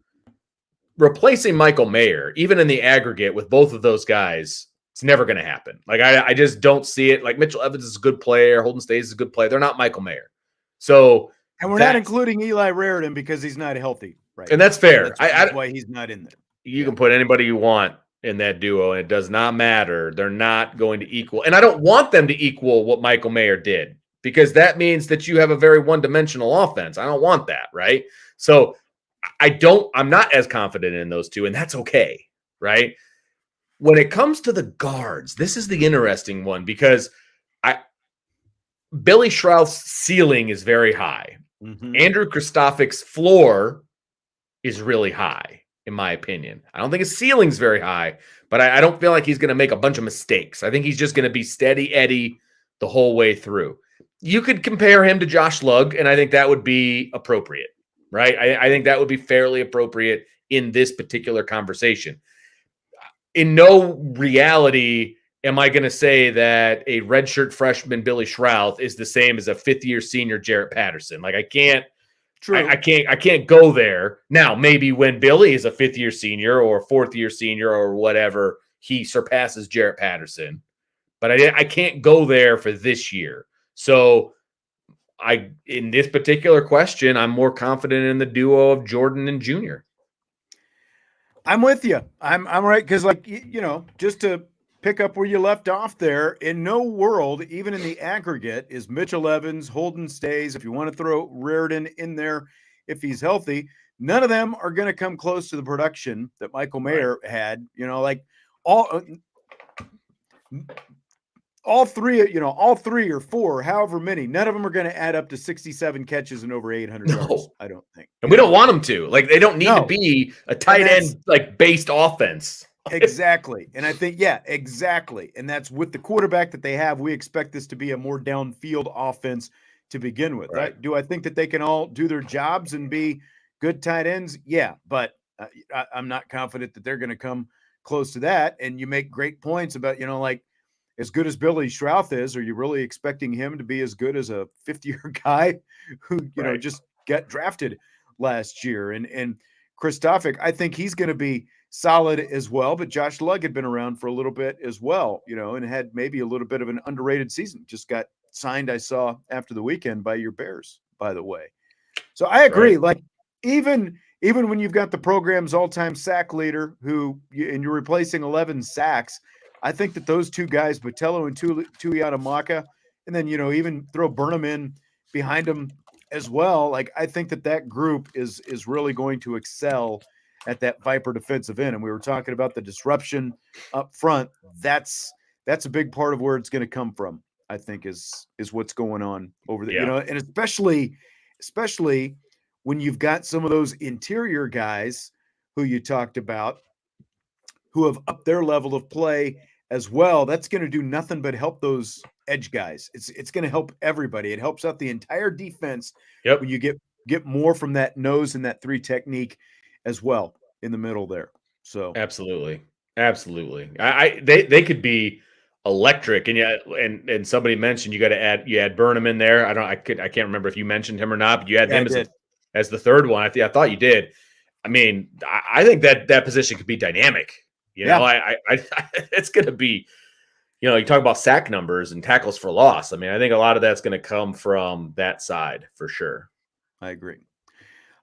Replacing Michael Mayer, even in the aggregate with both of those guys, it's never going to happen. Like, I just don't see it. Like, Mitchell Evans is a good player. Holden Stays is a good player. They're not Michael Mayer. So, and we're not including Eli Raritan because he's not healthy, right? And that's fair. That's why he's not in there. You can put anybody you want in that duo, and it does not matter. They're not going to equal. And I don't want them to equal what Michael Mayer did, because that means that you have a very one-dimensional offense. I don't want that, right? So I'm not as confident in those 2, and that's okay, right? When it comes to the guards, this is the interesting one, because Billy Schrouth's ceiling is very high. Mm-hmm. Andrew Kristofic's floor is really high, in my opinion. I don't think his ceiling's very high, but I don't feel like he's going to make a bunch of mistakes. I think he's just going to be steady Eddie the whole way through. You could compare him to Josh Lugg, and I think that would be appropriate, right? I think that would be fairly appropriate in this particular conversation. In no reality am I going to say that a redshirt freshman Billy Schrouth is the same as a 5th-year senior Jarrett Patterson. Like, I can't. True. I can't go there. Now, maybe when Billy is a 5th-year senior or a 4th-year senior or whatever, he surpasses Jarrett Patterson. But I can't go there for this year. So in this particular question, I'm more confident in the duo of Jordan and Junior. I'm with you. I'm right, because just to pick up where you left off there, in no world, even in the aggregate, is Mitchell Evans, Holden Stays, if you want to throw Raritan in there if he's healthy, none of them are going to come close to the production that Michael Mayer had. All 3 or 4, however many, none of them are going to add up to 67 catches and over 800 yards, I don't think. And we don't want them to. Like, they don't need to be a tight end based offense. Exactly. And I think, exactly. And that's with the quarterback that they have. We expect this to be a more downfield offense to begin with. Right. Do I think that they can all do their jobs and be good tight ends? Yeah, but I'm not confident that they're going to come close to that. And you make great points about, as good as Billy Schrouth is, are you really expecting him to be as good as a 50-year guy who, just got drafted last year. And Kristofic, I think he's going to be solid as well. But Josh Lugg had been around for a little bit as well, and had maybe a little bit of an underrated season. Just got signed, I saw after the weekend, by your Bears, by the way. So I agree. Right. Like even when you've got the program's all-time sack leader and you're replacing 11 sacks, I think that those two guys, Botello and Tuihalamaka, and then even throw Burnham in behind them as well. Like I think that group is really going to excel at that Viper defensive end. And we were talking about the disruption up front. That's a big part of where it's going to come from. I think is what's going on over there. Yeah. And especially when you've got some of those interior guys who you talked about who have upped their level of play as well. That's going to do nothing but help those edge guys. It's going to help everybody. It helps out the entire defense when you get more from that nose and that 3 technique as well in the middle there. So absolutely. They could be electric, and somebody mentioned you add Burnham in there. I can't remember if you mentioned him or not, but you had him as the third one. I thought you did. I mean, I think that position could be dynamic. It's going to be, you talk about sack numbers and tackles for loss. I mean, I think a lot of that's going to come from that side for sure. I agree.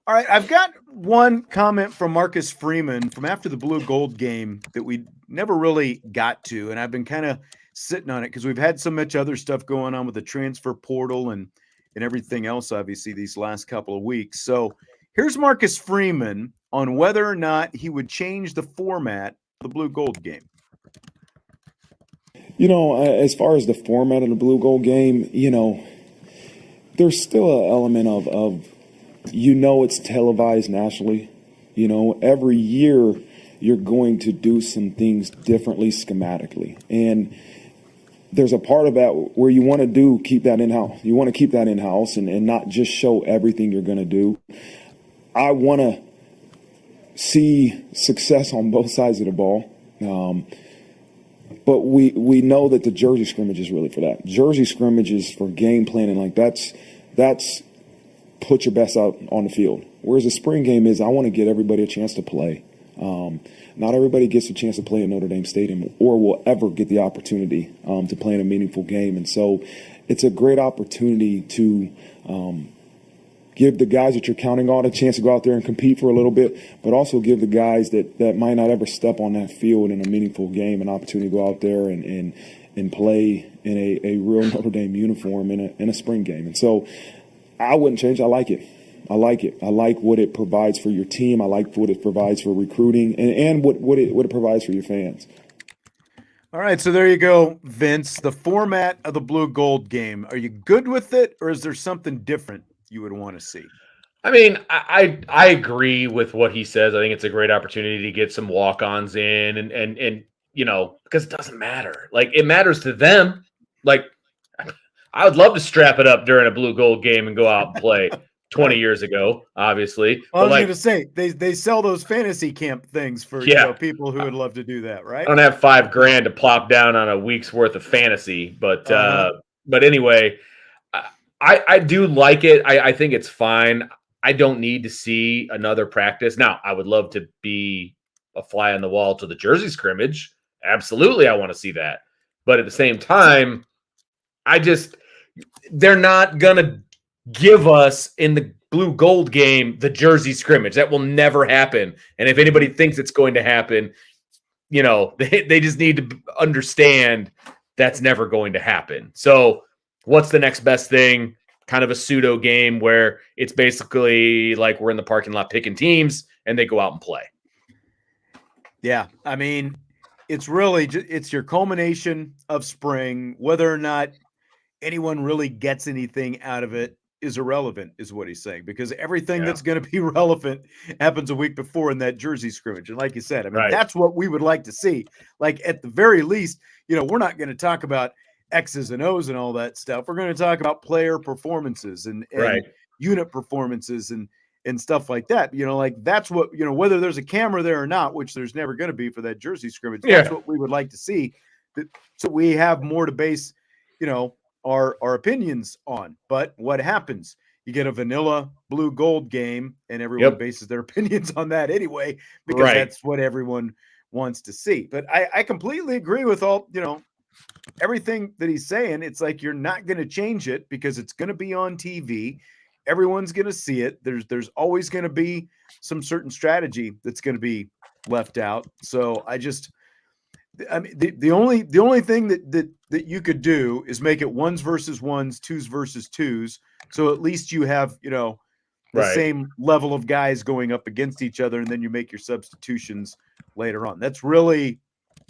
All right, I've got one comment from Marcus Freeman from after the Blue Gold game that we never really got to, and I've been kind of sitting on it because we've had so much other stuff going on with the transfer portal and everything else, obviously, these last couple of weeks. So here's Marcus Freeman on whether or not he would change the format of the Blue Gold game. As far as the format of the Blue Gold game, there's still an element of it's televised nationally. Every year you're going to do some things differently schematically. And there's a part of that where you want to keep that in-house. You want to keep that in-house and not just show everything you're going to do. I want to see success on both sides of the ball. But we know that the jersey scrimmage is really for that. Jersey scrimmage is for game planning. Like that's put your best out on the field. Whereas the spring game is, I want to get everybody a chance to play. Not everybody gets a chance to play at Notre Dame Stadium or will ever get the opportunity to play in a meaningful game. And so it's a great opportunity to give the guys that you're counting on a chance to go out there and compete for a little bit, but also give the guys that might not ever step on that field in a meaningful game an opportunity to go out there and play in a real Notre Dame uniform in a spring game. And so I wouldn't change. I like it. I like what it provides for your team. I like what it provides for recruiting and what it provides for your fans. All right, so there you go, Vince. The format of the Blue Gold game. Are you good with it, or is there something different you would want to see? I mean, I agree with what he says. I think it's a great opportunity to get some walk-ons in and because it doesn't matter. Like, it matters to them. Like, I would love to strap it up during a Blue Gold game and go out and play 20 years ago, obviously. Well, I was going to say, they sell those fantasy camp things for people who would love to do that, right? I don't have $5,000 to plop down on a week's worth of fantasy, but anyway, I do like it. I think it's fine. I don't need to see another practice. Now, I would love to be a fly on the wall to the jersey scrimmage. Absolutely, I want to see that. But at the same time, they're not going to give us in the Blue Gold game the jersey scrimmage. That will never happen. And if anybody thinks it's going to happen, they just need to understand that's never going to happen. So what's the next best thing? Kind of a pseudo game where it's basically like we're in the parking lot picking teams and they go out and play. Yeah. I mean, it's really it's your culmination of spring. Whether or not anyone really gets anything out of it is irrelevant, is what he's saying, because everything that's going to be relevant happens a week before in that jersey scrimmage. And like you said, I mean, that's what we would like to see. Like, at the very least, we're not going to talk about X's and O's and all that stuff. We're going to talk about player performances and unit performances and stuff like that. Like, that's what, whether there's a camera there or not, which there's never going to be for that jersey scrimmage. That's what we would like to see. So we have more to base, our opinions on. But what happens? you get a vanilla blue gold game, and everyone Yep. bases their opinions on that anyway, because Right. that's what everyone wants to see. But I completely agree with everything that he's saying. It's like you're not going to change it because it's going to be on TV. Everyone's going to see it. There's always going to be some certain strategy that's going to be left out. So I mean, the only thing that you could do is make it ones versus ones, twos versus twos. So at least you have, the Right. same level of guys going up against each other, and then you make your substitutions later on. That's really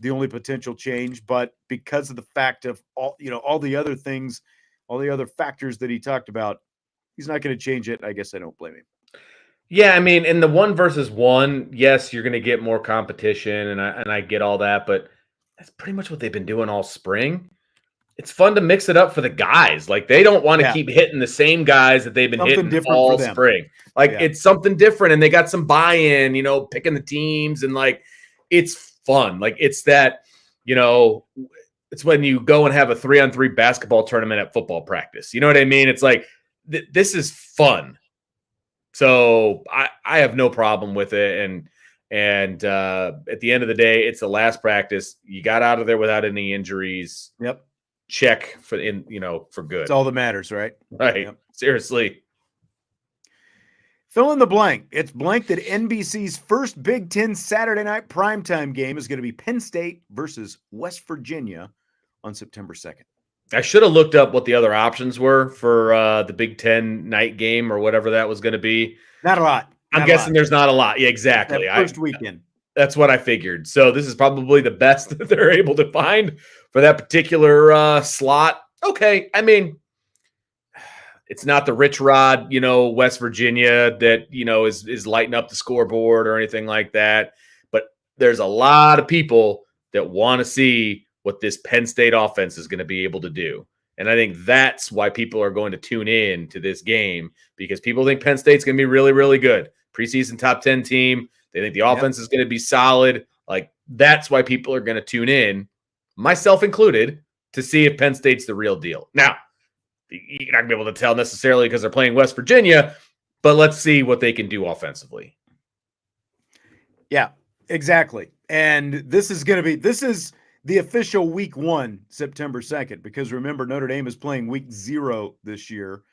the only potential change. But because of the fact of all the other things, all the other factors that he talked about, he's not going to change it. I guess I don't blame him. Yeah, I mean, in the one versus one, yes, you're going to get more competition, and I get all that, but that's pretty much what they've been doing all spring. It's fun to mix it up for the guys. Like, they don't want to keep hitting the same guys that they've been Something hitting different all for them. spring. Like, it's something different, and they got some buy-in, picking the teams, and like, it's fun. Like, it's that, it's when you go and have a 3-on-3 basketball tournament at football practice. You know what I mean? It's like, this is fun. So I have no problem with it. And at the end of the day, it's the last practice. You got out of there without any injuries. Yep. Check for good. It's all that matters, right? Right. Yep. Seriously. Fill in the blank. It's blank that NBC's first Big Ten Saturday night primetime game is going to be Penn State versus West Virginia on September 2nd. I should have looked up what the other options were for the Big Ten night game or whatever that was going to be. Not a lot. I'm guessing there's not a lot. Yeah, exactly. That first weekend. That's what I figured. So this is probably the best that they're able to find for that particular slot. Okay. I mean, it's not the Rich Rod, West Virginia that, is lighting up the scoreboard or anything like that. But there's a lot of people that want to see what this Penn State offense is going to be able to do. And I think that's why people are going to tune in to this game, because people think Penn State's going to be really, really good. Preseason top 10 team. They think the offense is going to be solid. Like, that's why people are going to tune in, myself included, to see if Penn State's the real deal. Now, you're not going to be able to tell necessarily because they're playing West Virginia, but let's see what they can do offensively. Yeah, exactly. And this is the official week 1, September 2nd, because remember, Notre Dame is playing week 0 this year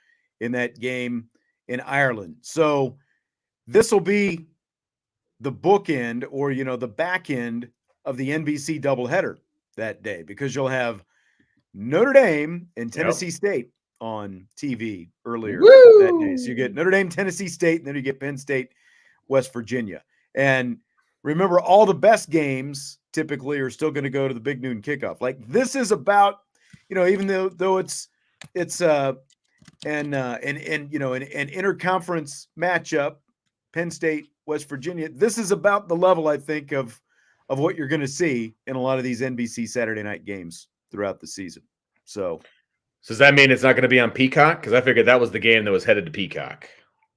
in that game in Ireland. So this will be the bookend, or, the back end of the NBC doubleheader that day, because you'll have Notre Dame and Tennessee State on TV earlier that day. So you get Notre Dame, Tennessee State, and then you get Penn State, West Virginia. And remember, all the best games typically are still going to go to the big noon kickoff. Like, this is about, even though it's an interconference matchup, Penn State, West Virginia, this is about the level, I think, of what you're going to see in a lot of these NBC Saturday night games throughout the season. So does that mean it's not going to be on Peacock? Because I figured that was the game that was headed to Peacock.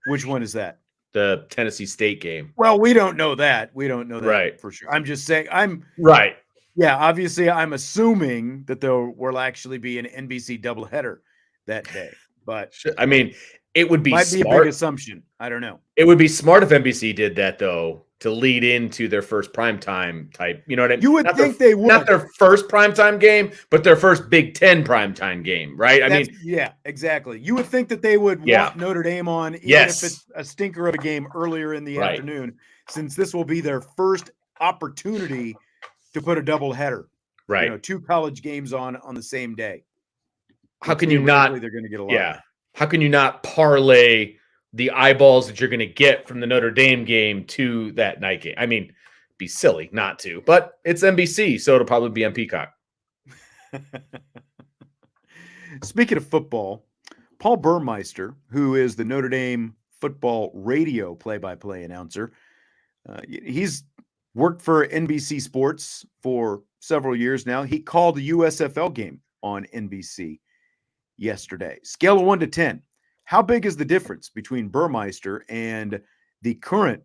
Which one is that? The Tennessee State game. Well, we don't know that. We don't know that right. for sure. I'm just saying right. Yeah, obviously I'm assuming that there will actually be an NBC doubleheader that day. But I mean, it would be might smart. Be a big assumption. I don't know. It would be smart if NBC did that, though, to lead into their first primetime type. You know what I mean? You would think they would. Not their first primetime game, but their first Big Ten primetime game, right? Yeah, exactly. You would think that they would want Notre Dame on, even if it's a stinker of a game earlier in the afternoon, since this will be their first opportunity to put a doubleheader. Right. 2 college games on the same day. How can you not? They're going to get a lot. Yeah. How can you not parlay the eyeballs that you're going to get from the Notre Dame game to that night game? I mean, it'd be silly not to, but it's NBC, so it'll probably be on Peacock. Speaking of football, Paul Burmeister, who is the Notre Dame football radio play-by-play announcer, he's worked for NBC Sports for several years now. He called the USFL game on NBC yesterday. Scale of 1 to 10. How big is the difference between Burmeister and the current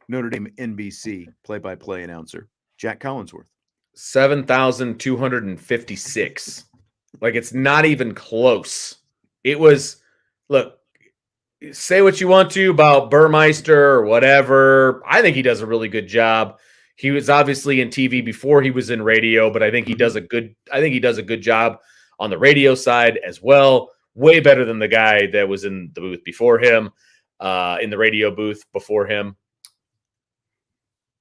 Notre Dame NBC play-by-play announcer, Jack Collinsworth? 7,256. Like, it's not even close. It was, look, say what you want to about Burmeister or whatever. I think he does a really good job. He was obviously in TV before he was in radio, but I think he does a good job on the radio side as well. Way better than the guy that was in the booth before him, in the radio booth before him.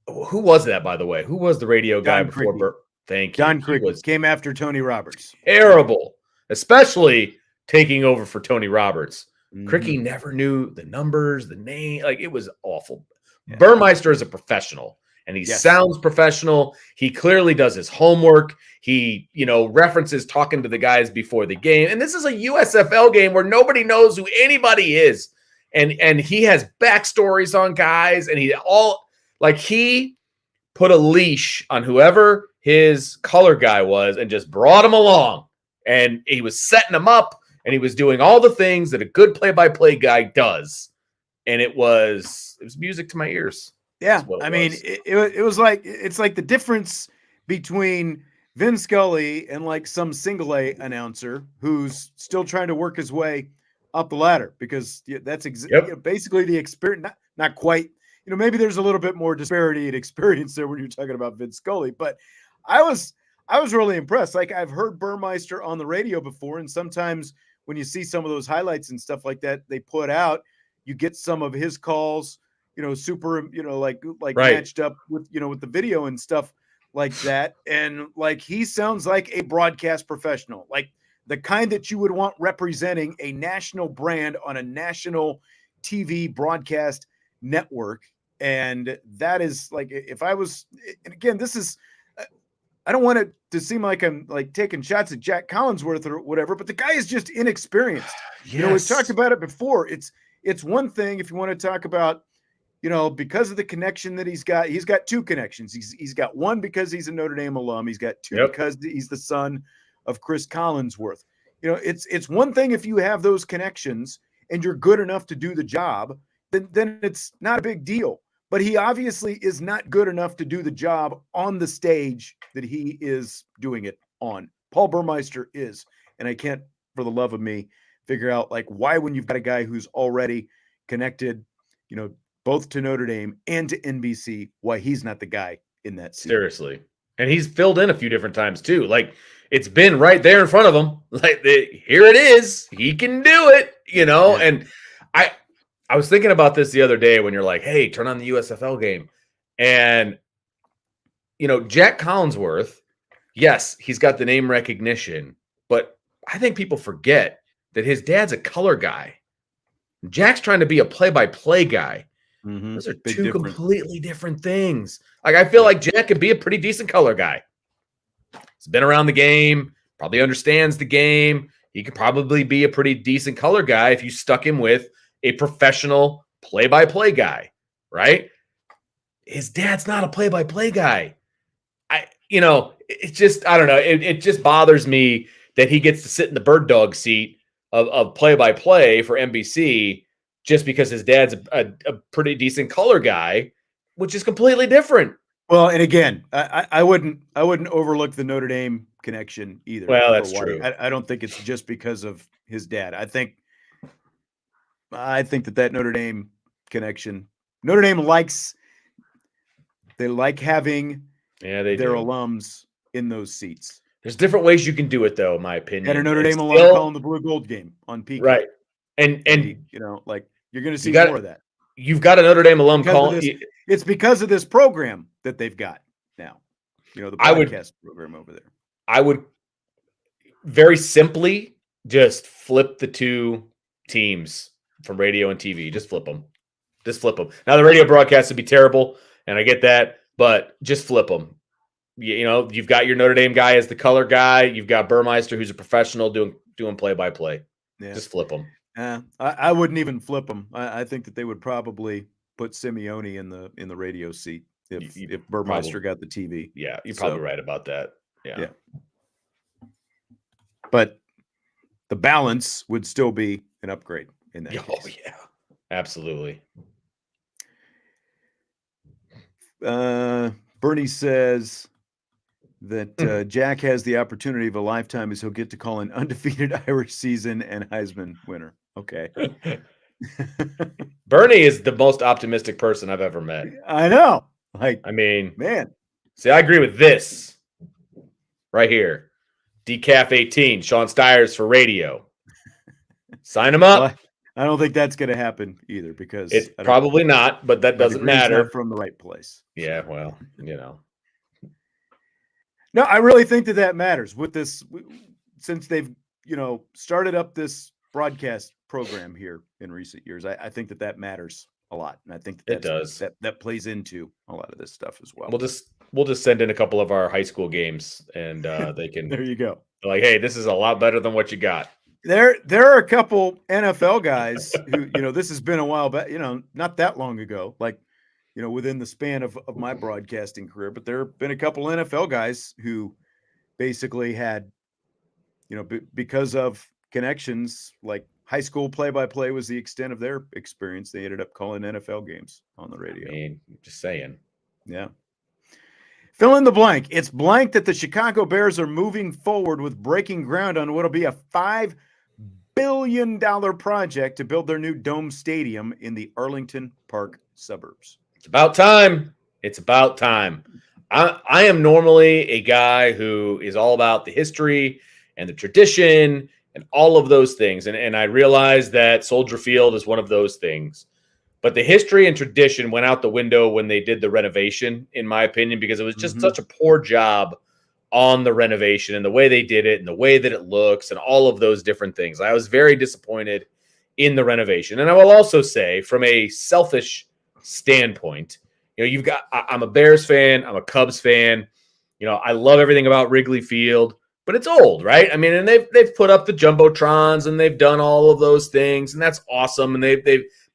Who was that, by the way? Who was the radio guy before Burt? Thank you. Don Criqui came after Tony Roberts. Terrible, especially taking over for Tony Roberts. Criqui never knew the numbers, the name. Like, it was awful. Yeah. Burmeister is a professional, and he sounds professional. He clearly does his homework. He, references talking to the guys before the game. And this is a USFL game where nobody knows who anybody is. And he has backstories on guys, and he put a leash on whoever his color guy was and just brought him along. And he was setting him up, and he was doing all the things that a good play-by-play guy does. And it was music to my ears. Yeah. I mean, it was like, it's like the difference between Vin Scully and like some single A announcer who's still trying to work his way up the ladder, because that's basically the experience. Not quite, maybe there's a little bit more disparity in experience there when you're talking about Vin Scully, but I was really impressed. Like, I've heard Burmeister on the radio before, and sometimes when you see some of those highlights and stuff like that they put out, you get some of his calls, super, like matched up with, with the video and stuff like that. And like, he sounds like a broadcast professional, like the kind that you would want representing a national brand on a national TV broadcast network. And that is like, if I was, and again, this is, I don't want it to seem like I'm like taking shots at Jack Collinsworth or whatever, but the guy is just inexperienced. Yes. We've talked about it before. It's one thing if you want to talk about, because of the connection that he's got two connections. He's got one because he's a Notre Dame alum. He's got two because he's the son of Chris Collinsworth. It's one thing if you have those connections and you're good enough to do the job, then it's not a big deal. But he obviously is not good enough to do the job on the stage that he is doing it on. Paul Burmeister is, and I can't, for the love of me, figure out like why, when you've got a guy who's already connected, both to Notre Dame and to NBC, why he's not the guy in that seat. Seriously. And he's filled in a few different times too. Like, it's been right there in front of him. Like, here it is. He can do it, And I was thinking about this the other day when you're like, hey, turn on the USFL game. And, Jack Collinsworth, yes, he's got the name recognition, but I think people forget that his dad's a color guy. Jack's trying to be a play-by-play guy. Mm-hmm. Those are two completely different things. Like, I feel like Jack could be a pretty decent color guy. He's been around the game, probably understands the game. He could probably be a pretty decent color guy if you stuck him with a professional play-by-play guy, right? His dad's not a play-by-play guy. It's just, I don't know. It just bothers me that he gets to sit in the bird dog seat of play-by-play for NBC just because his dad's a pretty decent color guy, which is completely different. Well, and again, I wouldn't overlook the Notre Dame connection either. Well, that's true. I don't think it's just because of his dad. I think that Notre Dame connection, Notre Dame they like having their alums in those seats. There's different ways you can do it, though, in my opinion. Had a Notre Dame alum calling the Blue Gold game on Peacock. Right. And like, you're going to see more of that. You've got a Notre Dame alum calling. It's because of this program that they've got now. The podcast program over there. I would very simply just flip the two teams from radio and TV. Just flip them. Now, the radio broadcast would be terrible, and I get that, but just flip them. You've got your Notre Dame guy as the color guy. You've got Burmeister, who's a professional doing play-by-play. Yeah. Just flip them. I wouldn't even flip them. I think that they would probably put Simeone in the radio seat if Burmeister got the TV. Yeah, you're probably right about that. Yeah. But the balance would still be an upgrade in that case. Yeah, absolutely. Bernie says that Jack has the opportunity of a lifetime as he'll get to call an undefeated Irish season and Heisman winner. Okay. Bernie is the most optimistic person I've ever met. I know. Like, I mean, man. see, I agree with this right here. Decaf 18, Sean Stiers for radio. Sign him up. Well, I don't think that's going to happen either because It's probably not, but that doesn't matter. Not from the right place. Yeah, well, you know. No, I really think that matters with this, since they've, started up this broadcast program here in recent years. I think that matters a lot, and I think it does. That plays into a lot of this stuff as well. We'll just send in a couple of our high school games, and they can. There you go. Like, hey, this is a lot better than what you got. There are a couple NFL guys who, this has been a while back, not that long ago, like, within the span of my broadcasting career, but there have been a couple NFL guys who basically had, because of connections, like high school play-by-play was the extent of their experience. They ended up calling NFL games on the radio. I mean, just saying. Yeah. Fill in the blank. It's blank that the Chicago Bears are moving forward with breaking ground on what will be a $5 billion project to build their new dome stadium in the Arlington Park suburbs. It's about time. It's about time. I am normally a guy who is all about the history and the tradition and all of those things. And I realize that Soldier Field is one of those things. But the history and tradition went out the window when they did the renovation, in my opinion, because it was just such a poor job on the renovation and the way they did it and the way that it looks and all of those different things. I was very disappointed in the renovation. And I will also say, from a selfish standpoint, I'm a Bears fan, I'm a Cubs fan. I love everything about Wrigley Field, but it's old, right? I mean, and they've put up the jumbotrons and they've done all of those things, and that's awesome. And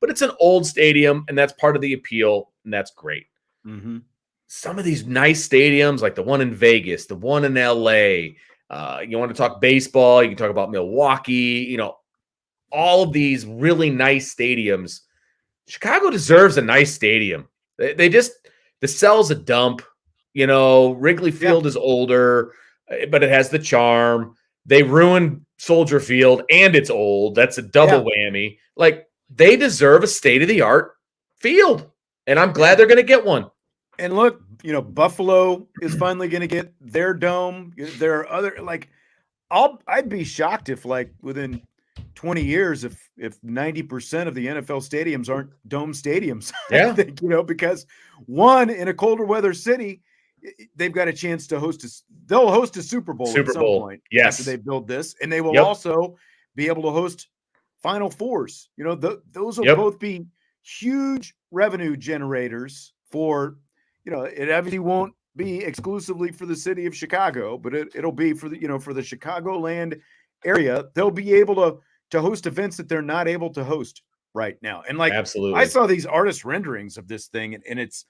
but it's an old stadium, and that's part of the appeal, and that's great. Mm-hmm. Some of these nice stadiums, like the one in Vegas, the one in LA, you want to talk baseball, you can talk about Milwaukee, all of these really nice stadiums. Chicago deserves a nice stadium. They just, the cell's a dump. Wrigley Field is older, but it has the charm. They ruined Soldier Field, and it's old. That's a double whammy. Like, they deserve a state-of-the-art field, and I'm glad they're going to get one. And look, Buffalo is finally going to get their dome. There are other, like, I'd be shocked if, like, within 20 years, if 90% of the NFL stadiums aren't dome stadiums. Yeah. I think, because one, in a colder weather city, they've got a chance to they'll host a Super Bowl at some point. Yes. After they build this, and they will also be able to host Final Fours. Those will both be huge revenue generators for, it obviously won't be exclusively for the city of Chicago, but it'll be for the, for the Chicagoland area. They'll be able to host events that they're not able to host right now. And like, absolutely, I saw these artist renderings of this thing, and it's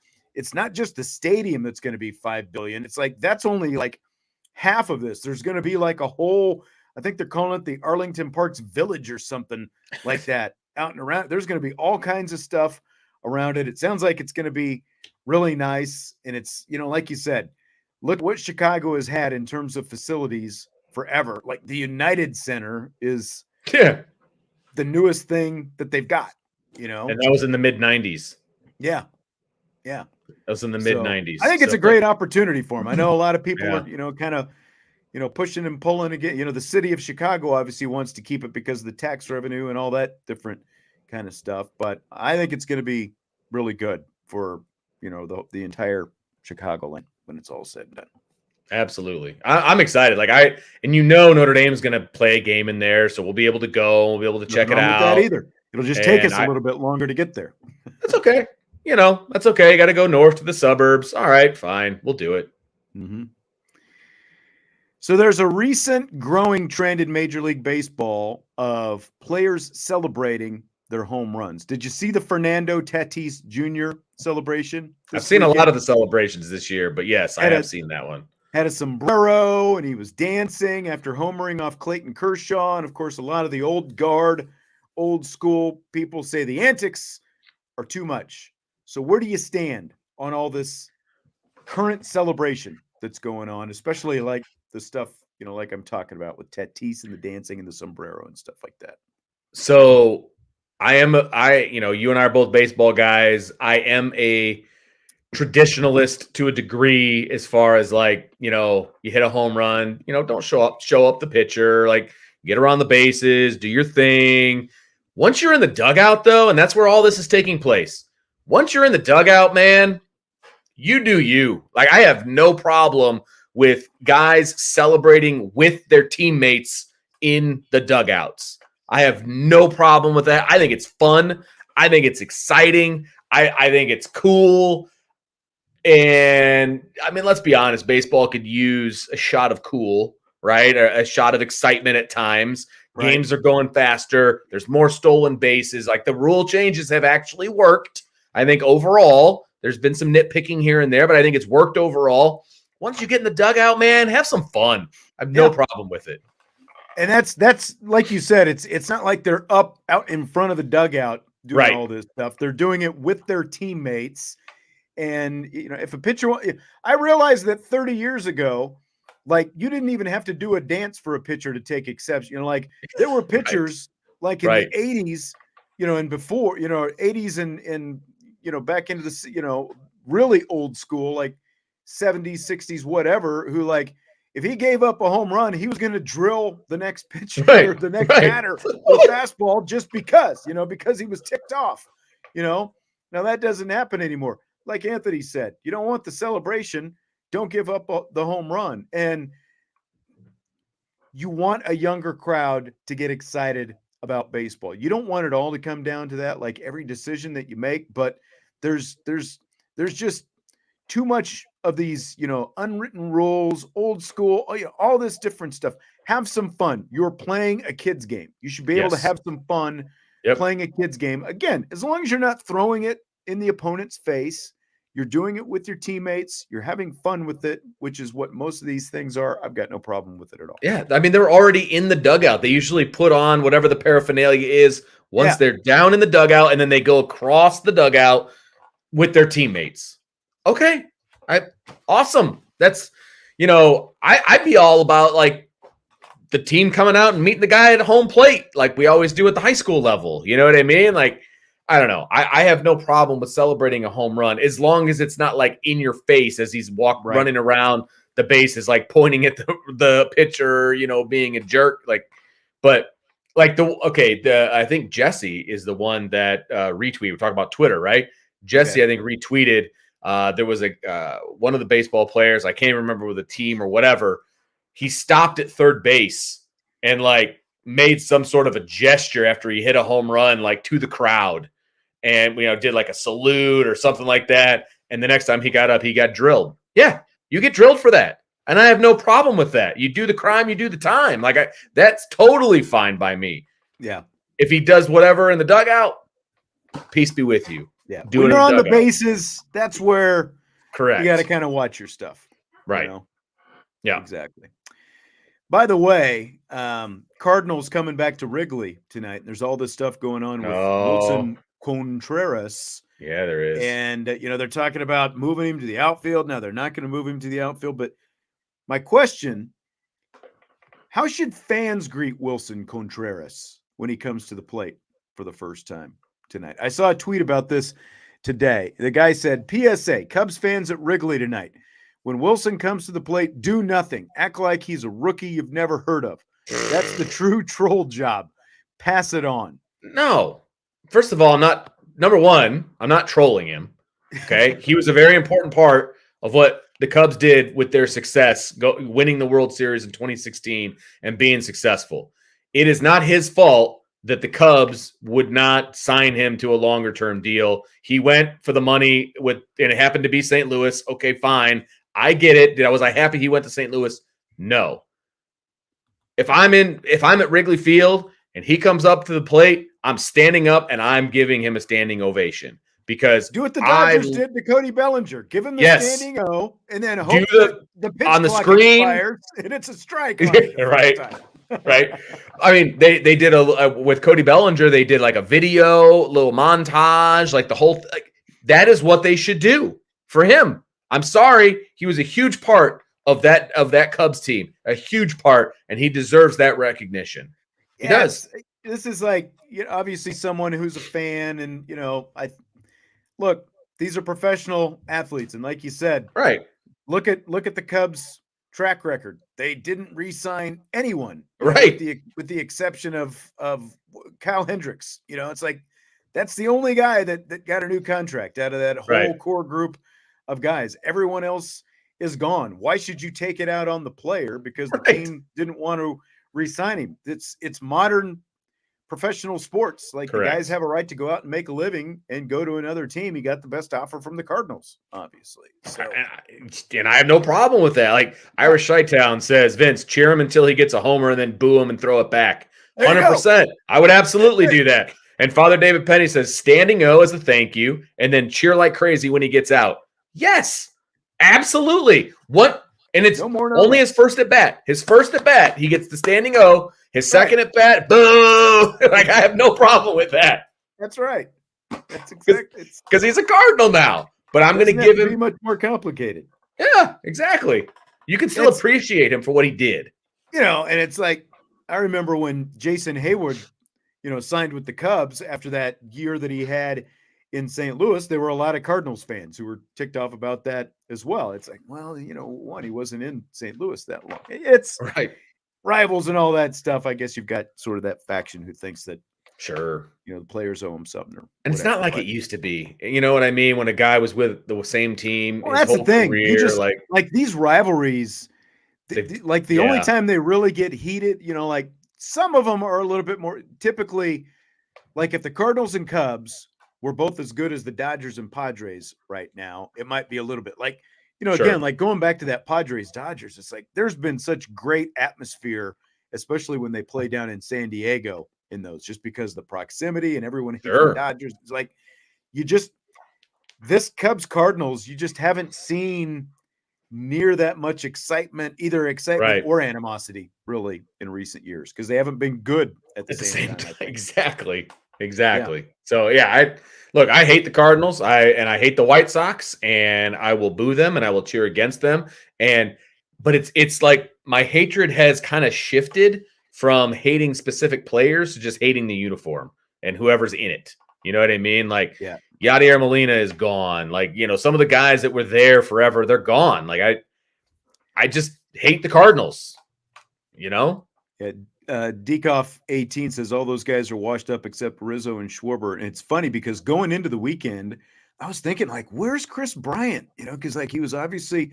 not just the stadium that's going to be $5 billion. It's like, that's only like half of this. There's going to be like a whole, I think they're calling it the Arlington Parks Village or something like that out and around. There's going to be all kinds of stuff around it. It sounds like it's going to be really nice. And it's, like you said, look what Chicago has had in terms of facilities forever. Like the United Center is the newest thing that they've got, And that was in the mid-90s. Yeah. Yeah. That was in the mid-90s. I think it's a great opportunity for them. I know a lot of people are, kind of, pushing and pulling again. The city of Chicago obviously wants to keep it because of the tax revenue and all that different kind of stuff. But I think it's going to be really good for, the entire Chicagoland when it's all said and done. Absolutely. I'm excited. Like Notre Dame's going to play a game in there, so we'll be able to go. We'll be able to check it out. That either. It'll just take us a little bit longer to get there. That's okay. That's okay. You got to go north to the suburbs. All right, fine. We'll do it. Mm-hmm. So there's a recent growing trend in Major League Baseball of players celebrating their home runs. Did you see the Fernando Tatis Jr. celebration? I've seen a lot of the celebrations this year, but yes, I have seen that one. Had a sombrero, and he was dancing after homering off Clayton Kershaw. And, of course, a lot of the old guard, old school people say the antics are too much. So where do you stand on all this current celebration that's going on, especially like the stuff, like I'm talking about with Tatis and the dancing and the sombrero and stuff like that? So you and I are both baseball guys. I am a traditionalist to a degree as far as like, you hit a home run, don't show up the pitcher, like get around the bases, do your thing. Once you're in the dugout though, and that's where all this is taking place. Once you're in the dugout, man, you do you. Like I have no problem with guys celebrating with their teammates in the dugouts. I have no problem with that. I think it's fun. I think it's exciting. I think it's cool. And I mean, let's be honest, baseball could use a shot of cool, right? Or a shot of excitement at times. Right. Games are going faster. There's more stolen bases. Like the rule changes have actually worked. I think overall, there's been some nitpicking here and there, but I think it's worked overall. Once you get in the dugout, man, have some fun. I have no problem with it. And that's like you said, it's not like they're out in front of the dugout doing all this stuff. They're doing it with their teammates. And if a pitcher, I realized that 30 years ago, like you didn't even have to do a dance for a pitcher to take exception. Like there were pitchers like in the 80s, and before, 80s and back into the really old school, like 70s, 60s, whatever, who like if he gave up a home run, he was going to drill the next pitcher or the next batter with a fastball just because he was ticked off. Now that doesn't happen anymore. Like Anthony said, you don't want the celebration. Don't give up the home run. And you want a younger crowd to get excited about baseball. You don't want it all to come down to that, like every decision that you make, but there's just too much of these, unwritten rules, old school, all this different stuff. Have some fun. You're playing a kid's game. You should be able to have some fun playing a kid's game. Again, as long as you're not throwing it in the opponent's face, you're doing it with your teammates, you're having fun with it, which is what most of these things are. I've got no problem with it at all. Yeah. I mean, they're already in the dugout. They usually put on whatever the paraphernalia is once they're down in the dugout, and then they go across the dugout with their teammates. Okay. Awesome. That's, I'd be all about like the team coming out and meeting the guy at home plate, like we always do at the high school level. You know what I mean? Like, I don't know. I have no problem with celebrating a home run as long as it's not like in your face as he's running around the bases, like pointing at the pitcher, being a jerk. Like, but like I think Jesse is the one that retweeted. We're talking about Twitter, right? Jesse, I think retweeted. There was one of the baseball players, I can't remember with a team or whatever. He stopped at third base and like made some sort of a gesture after he hit a home run, like to the crowd, and did like a salute or something like that. And the next time he got up, he got drilled. Yeah, you get drilled for that, and I have no problem with that. You do the crime, you do the time. Like that's totally fine by me. Yeah. If he does whatever in the dugout, peace be with you. Yeah. When you're on the bases, that's where correct. You got to kind of watch your stuff. Right. Yeah. Exactly. By the way, Cardinals coming back to Wrigley tonight. There's all this stuff going on with Wilson Contreras. Yeah, there is. And, they're talking about moving him to the outfield. Now, they're not going to move him to the outfield. But my question, how should fans greet Wilson Contreras when he comes to the plate for the first time tonight? I saw a tweet about this today. The guy said, PSA, Cubs fans at Wrigley tonight. When Wilson comes to the plate, do nothing. Act like he's a rookie you've never heard of. That's the true troll job. Pass it on. No. First of all, I'm not trolling him. Okay. He was a very important part of what the Cubs did with their success, winning the World Series in 2016 and being successful. It is not his fault that the Cubs would not sign him to a longer term deal. He went for the money and it happened to be St. Louis. Okay, fine. I get it. Was I happy he went to St. Louis? No. If I'm at Wrigley Field and he comes up to the plate, I'm standing up and I'm giving him a standing ovation because do what the Dodgers did to Cody Bellinger. Give him the standing O, and then hope the pitch on the screen expires, and it's a strike. Right. Right. I mean, they did with Cody Bellinger. They did like a video, little montage, like the whole. That is what they should do for him. I'm sorry, he was a huge part of that Cubs team, a huge part, and he deserves that recognition. He does. this is like, obviously someone who's a fan, and look, these are professional athletes, and like you said, Right. look at the Cubs track record. They didn't re-sign anyone, Right. with the exception of Kyle Hendricks. It's like that's the only guy that got a new contract out of that Right. whole core group of guys. Everyone else is gone. Why should you take it out on the player because the Right. team didn't want to re-sign him? It's modern professional sports. Like, the guys Correct. have a right to go out and make a living and go to another team. He got the best offer from the Cardinals, obviously. So And I have no problem with that. Like Irish Shytown says, Vince, cheer him until he gets a homer and then boo him and throw it back. there you go. 100%. I would absolutely do that. And Father David Penny says, standing O as a thank you and then cheer like crazy when he gets out. Yes, absolutely. What? And it's No more, no only less. his first at bat. His first at bat, he gets the standing O. His second at bat, boo. Like, I have no problem with that. That's right. That's exactly. Because he's a Cardinal now. But I'm going to give him much more complicated. Yeah, exactly. You can still appreciate him for what he did. And it's like, I remember when Jason Hayward, signed with the Cubs after that year that he had in St. Louis. There were a lot of Cardinals fans who were ticked off about that as well. It's like, well, one, he wasn't in St. Louis that long. It's right. Rivals and all that stuff. I guess you've got sort of that faction who thinks that, sure, the players owe him something. And it's not like it used to be. You know what I mean? When a guy was with the same team, well, his that's whole the thing. career, You just like these rivalries. The only time they really get heated, like some of them are a little bit more typically, like if the Cardinals and Cubs were both as good as the Dodgers and Padres right now, it might be a little bit like, Sure. Again, like going back to that Padres Dodgers, it's like there's been such great atmosphere, especially when they play down in San Diego in those, just because of the proximity and everyone hates the Dodgers. It's like this Cubs Cardinals, you just haven't seen near that much excitement, either excitement or animosity, really, in recent years, because they haven't been good at the same time. Exactly. Yeah. So I hate the Cardinals. I hate the White Sox, and I will boo them and I will cheer against them. But it's like my hatred has kind of shifted from hating specific players to just hating the uniform and whoever's in it. You know what I mean? Like, Yadier Molina is gone. Like, some of the guys that were there forever, they're gone. Like, I just hate the Cardinals, Yeah. Dekoff 18 says all those guys are washed up except Rizzo and Schwarber. And it's funny because going into the weekend, I was thinking, like, where's Chris Bryant? Because like he was obviously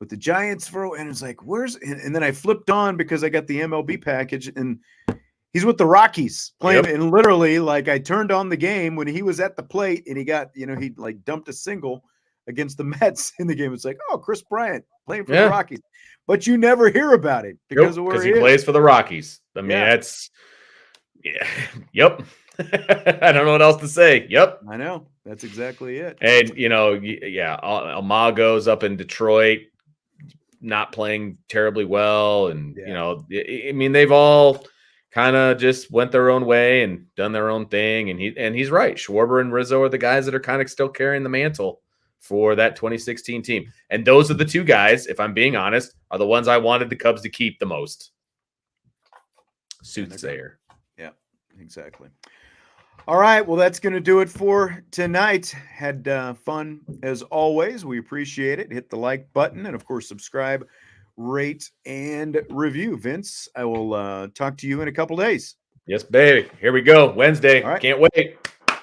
with the Giants and it's like, and then I flipped on because I got the MLB package and he's with the Rockies playing. And literally, like, I turned on the game when he was at the plate and he got, he like dumped a single against the Mets in the game. It's like, oh, Chris Bryant playing for the Rockies. But you never hear about him because of where he plays for the Rockies. I mean, that's yep. I don't know what else to say. Yep. I know. That's exactly it. And Amago's up in Detroit, not playing terribly well. And I mean, they've all kind of just went their own way and done their own thing. And he's right. Schwarber and Rizzo are the guys that are kind of still carrying the mantle for that 2016 team. And those are the two guys, if I'm being honest, are the ones I wanted the Cubs to keep the most. Soothsayer. Yeah, exactly. All right. Well, that's going to do it for tonight. Had fun as always. We appreciate it. Hit the like button and, of course, subscribe, rate, and review. Vince, I will talk to you in a couple days. Yes, baby. Here we go. Wednesday. All right. Can't wait.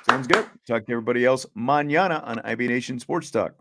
Sounds good. Talk to everybody else mañana on IB Nation Sports Talk.